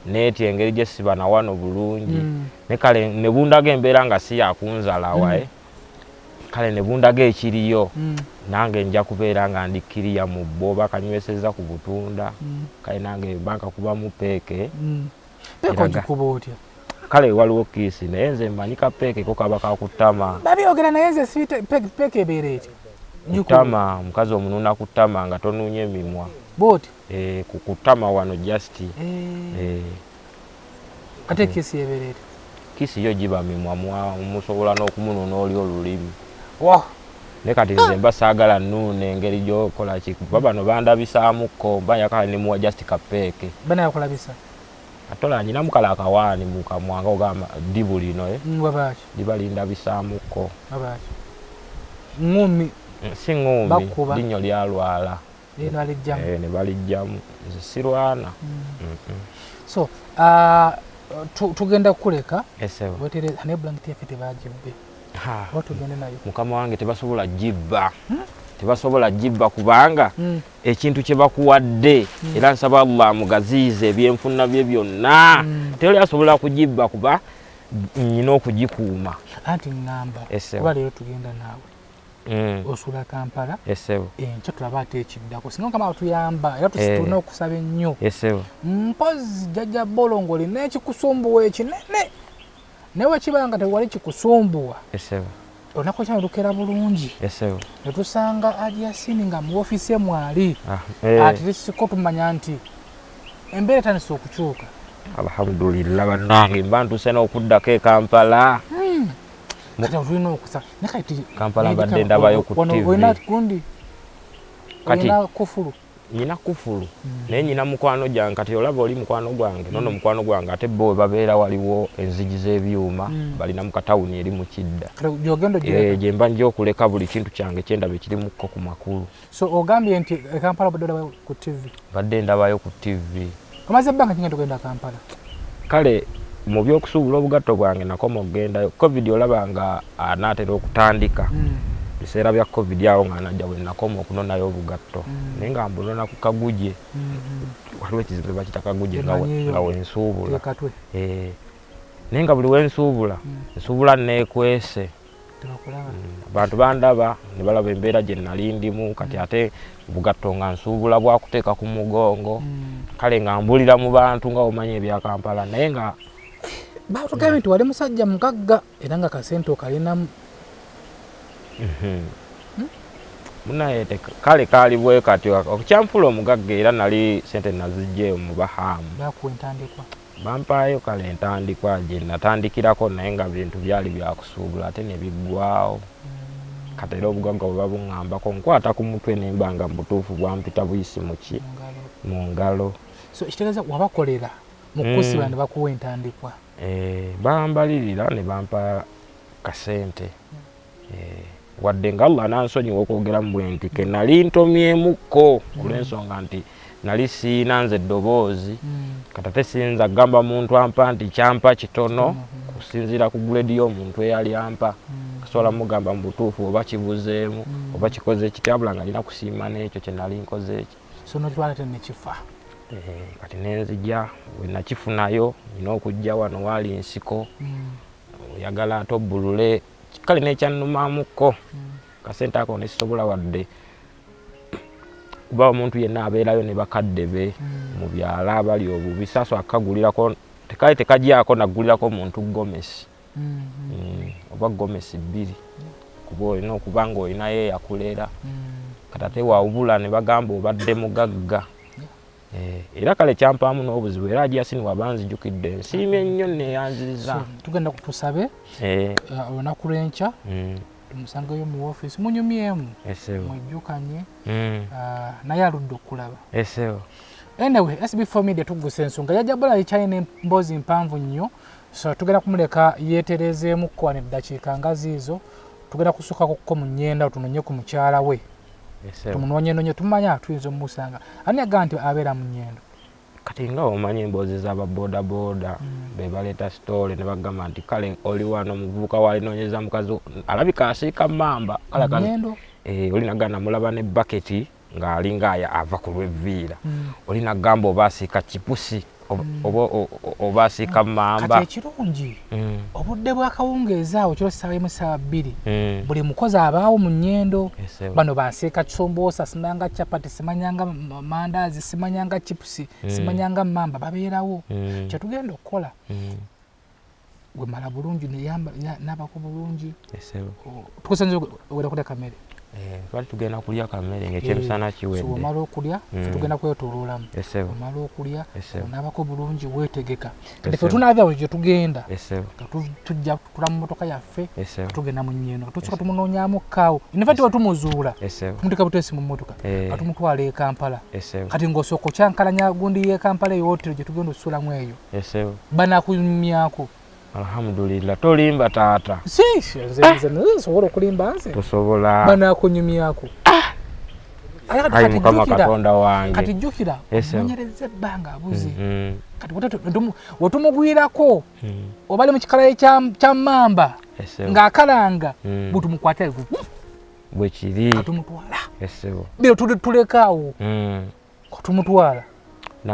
neti engeri gye siba na wano bulungi ne kale ne bundaga embeera nga si yakunzala wae kale ne bundaga ekiriyo nange nja kubeera nga ndikiriya mu bboba kanyweseza ku butunda kale nange banka kuba mu peeke peko gikuba otya kale waliwo kisi naye nze mmanyika peeke ko kaba kakutama babyogera naye nze si peeke ebeereeti kutama mukazi omununa kutama nga tonunye emimwa boti kukutama wano just ate kisi ebeereeti kisi yo giba mimwa musobola n'okumununa oli olulimi wow. Ne kati nze mba saagala nnuune engeri gy'okola ki bano bandabisaamuko mba yakala ne muwa just kapeeke bana yakulabisa atola nyina mukala akawaani mu kamwanga ogamba ddibu lino wabaaki liba lindabisaamuko wabaaki ngumi si ngumi linnyo lyalwala ne balijjamu nze sirwana so tugenda kukuleka wetere ne blanket yaffe tebagibbe watugende nayo mukama wange tebasobola jibba tebasobola jibba kubanga ekintu kye bakuwadde era nsaba Allah amugaziize ebyenfuna bye byonna teri asobola kujibba kuba nyina okugikuuma anti ngamba kuba leero tugenda naawe osula Kampala enkya tulaba ate ekiddako singa Mukama atuyamba era tulina okusaba ennyo mpozi jjajja bolongo olina ekikusumbuwa ekinene newe kibanga tewali kikusumbuwa olunaku kyalukera bulungi ne tusanga Ajiasini nga mu ofiisi mwali ate tisiko tumanya nti embeera etandise okukyuka alhamdulillah bannange mba ntuse n'okuddako e Kampala kati tulina okusa nekati Kampala mbadde ndabayo ku TV olina kundi olina kufulu nyina kufulu naye nyina mukwano gyange kati olaba oli mukwano gwange nono mukwano gwange ate bo babeera waliwo enzigi z'ebyuma balina mu katawuni eri mu kidda gye mba nja okuleka buli kintu kyange kyendaba ekirimukko ku makulu so ogambye nti Kampala badde ndabayo ku TV badde ndabayo ku TV omaze ebbanga kingenda okugenda Kampala kale mu by'okusuubula obugatto bwange nakoma okugendayo covid olaba nga anaatera okutandika biseera bya covid awo nga najja bwe nakoma okunonayo obugatto naye nga mbunona ku Kaguje waliwo ekizibu bakita Kaguje nga wensuubula naye nga buli wensuubula nsuubula neekwese abantu bandaba ne balaba embeera gye nali ndimu kati ate obugatto nga nsuubula bwakuteeka ku mugongo kale nga mbulira mu bantu nga omanyi ebya Kampala naye nga batugambye nti wali musajja mugagga era nga kasente okalinamu munaye kale kaali bwe kati okyanfula omugagga era nali sente nazijjeeyo mu bahaamu bampaayo kale entandikwa gye natandikirako naye nga bintu byali byakusuubula ate ne biggwawo kati era obugagga bwe babuŋŋambako nkwata ku mutwe nemba nga mubutuufu bwampita buyisi muki mu ngalo so ekitegeeza wabakolera mu kusiba ne bakuwa entandikwa bambalirira ne bampa kasente wadde nga Allah nansonyiwa okwogeramu bwe nti ke nali ntomyemukko olw'ensonga nti nali siina nze eddoboozi kati ate siyinza kugamba muntu ampa nti kyampa kitono kusinziira ku grade y'omuntu eyali ampa kasobola mugamba mu butuufu oba kibuzeemu oba kikoze kitabula nga nina kusiima n'ekyo kye nali nkoze eki so notwala te nekifa kati nenzija bwe nakifunayo nina okujja wano waali nsiko oyagala ate obbulule kale nekyannumamukko kasente ako nesisobola wadde kuba omuntu yenna abeerayo ne bakadde be mu byala abali obubi saaso akagulirako tekali tekajyako nagulirako omuntu gomesi oba gomesi 2 kuba olina okuba nga olinayo eyakulera kati ate wawubula ne bagamba obadde mugagga era kale kyampaamu n'obuzibu era Ajiasini wabanzijukidde nsiimye nnyo neyanziriza tugenda kutusabe olunaku lw'enkya tumusangeyo mu ofiisi munyumyemu mwejjukanye naye aludde okulaba anyway SB4 Media Tuggussa Enssonga yajjabula likyalina emboozi mpanvu nnyo so tugenda kumuleka yeeterezeemukko wane eddakiika nga ziizo tugenda kusukkakokko mu nnyenda tunonye ku mukyala we tumunoonyenonye tumanya tuyinza omumusanga ani yagaa nti abeera mu nnyendo kati nga omanyi emboozi z'ababoodabooda be baleeta sitoole ne bagamba nti kale oli wano omuvubuka walinoonyeza mukazi alabika asiika mamba oli nagamba namulaba ne baketi ng'alinga ava ku lw'evviira oli nagamba oba asiika kipusi oba asika mamba kati ekirungi obudde bw'akawungeeza awo kiro ssaawa emu ssaawa bbiri buli mukozi abaawo mu nnyendo bano banseeka kisombosa simanyanga capati simanyanga mandaazi simanyanga chipusi simanyanga mamba babeerawo kyetugenda okukola wemala bulungi nabako bulungi tukusanze ogenda kulya kamere twali tugenda kulya kamere ng'ekyemisana kiwedde omala okulya tugenda kwetooloolamu omala okulya nabako bulungi weetegeka kati fe tunaavyawo gye tugenda tujja tula mu motoka yaffe tugenda mu nnyendo tusoka tumunoonyaamu kaawo nefe tiwa tumuzuula tumuteeka buteesi mu motoka atumutwala e Kampala kati ng'osooka okyankalanya gundi y'e Kampala eyootero gye tugenda osuulamu eyo banakunyumyako alhamdulillah tolimba taata sobola okulimba nze tosobola banakunyumyako ayi mukama katonda wange kati jjukira omunyereza ebbanga abuze kati wetumugwirako obali mu kikalayi kya mamba ng'akalanga butumukwata bwe kiri katumutwala biro tulekaawo katumutwala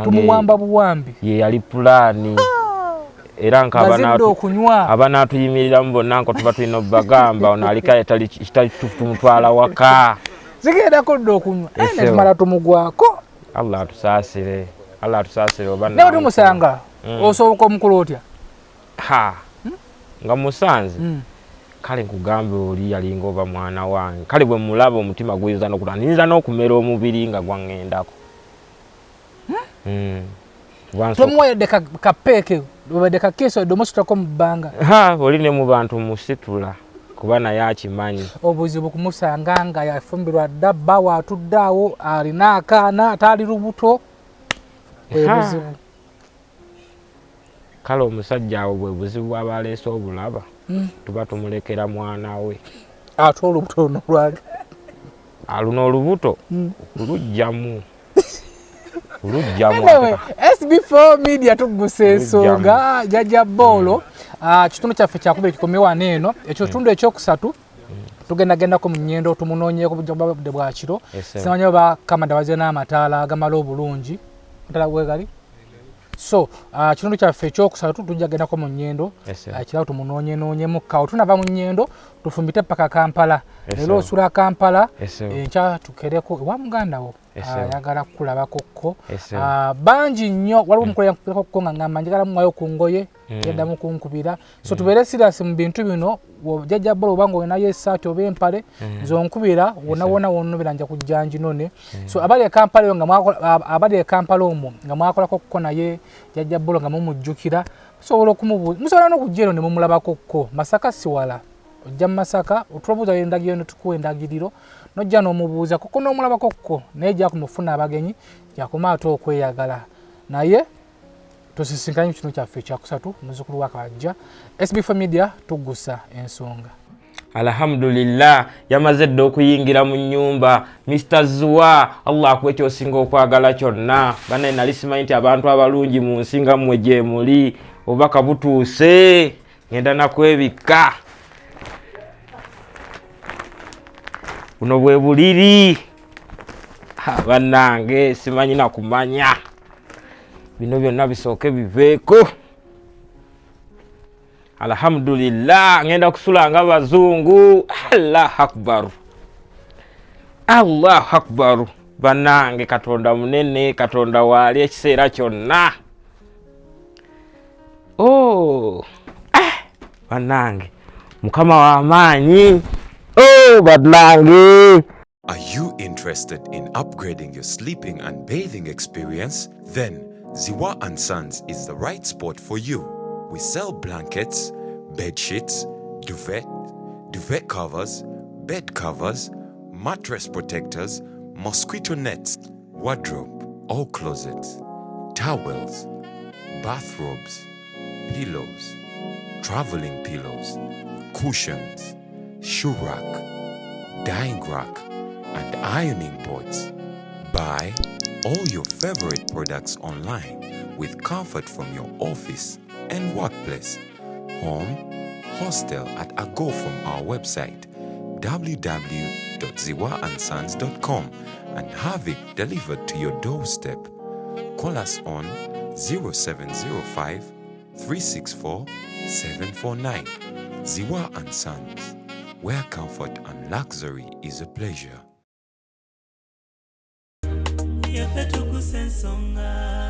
tumuwamba buwambi ye yali pulaani era nk'abanaatuyimiriramu bonna nko tuba tulina obagamba ono alika tumutwala waka zigendako dda okunywa netumala tumugwako Allah atusaasire oba nawe tumusanga osoboka omukulu otya nga musanze kale nkugambe oli yalinga oba mwana wange kale bwe mulaba omutima guyinza n'okulaniriza n'okumera omubiri nga gwaŋŋendako tomuwayedde kapeeke obadde kakeeso domusitako mu bbanga oli ne mu bantu musitula kuba naye akimanyi obuzibu kumusanga nga yafumbirwa dda bba waatudde awo alina akaana ataali lubuto buzibu kale omusajja awo bwe buzibu bw'aba aleese obulaba tuba tumulekera mwana we ate olubuto luno lwali aluna olubuto okulugjamu SB4 Media Tuggussa Enssonga JJAJA bolo kitundu kyaffe kyakuba ekikomye wano eno ekyo kitundu ekyokusatu tugendagendako mu nnyendo tumunoonyeeko budde bwa kiro simanyi oba kamada waze n'amataala agamala obulungi mataala bwegali so kitundu kyaffe ekyokusatu tujja gendako mu nnyendo kirabo tumunoonyenoonyemu kawo tunava mu nnyendo tufumbite paka Kampala leero osula Kampala enkya tukereko ewa muganda wo ayagala kukulabakokko bangi nnyo waliwo omukulu yankubirakokko nga ngamba njagala mumwayo ku ngoye yaddamu kunkubira so tubeere siriasi mu bintu bino JJAJA bolo obanga olinayo essaati oba empale zonkubira wona wonnobera nja kujja nginone so abali e Kampala omwo nga mwakolakokko naye JJAJA bolo nga mumujjukira musobola okumubuuza musobola n'okujja eno ne mumulabakokko Masaka siwala ojja mu Masaka otulobuuza endagiriro ne tukuwa endagiriro nojja n'omubuuza koko n'omulabakokko naye jja kumufuna abagenyi jakuma ate okweyagala naye tosisinkanye mu kitundu kyaffe ekyakusatu muzzukulu wa Kabajja SB4 Media Tuggussa Enssonga alhamdulillah yamaze dda okuyingira mu nnyumba Mr. Ziwa Allah akuwe kyosinga okwagala kyonna banaye nali simanyi nti abantu abalungi mu nsi nga mmwe gye muli obubaka butuuse ngenda nakwebikka buno bwe buliri bannange simanyi nakumanya bino byonna bisooke biveeko alhamdulillah ngenda kusula nga bazungu Allahu akbar bannange katonda munene katonda waali ekiseera kyonna bannange mukama w'amaanyi bannange. Are you interested in upgrading your sleeping and bathing experience? Then Ziwa and Sons is the right spot for you. We sell blankets, bed sheets, duvet covers, bed covers, mattress protectors, mosquito nets, wardrobe, all closets, towels, bathrobes, pillows, traveling pillows, cushions, shoe rack, dyeing rack, and ironing boards. Buy all your favorite products online with comfort from your office and workplace, home, hostel at a go from our website www.ziwaandsons.com and have it delivered to your doorstep. Call us on 0705 364 749. Ziwa and Sons, where comfort and luxury is a pleasure. Tuggussa Enssonga.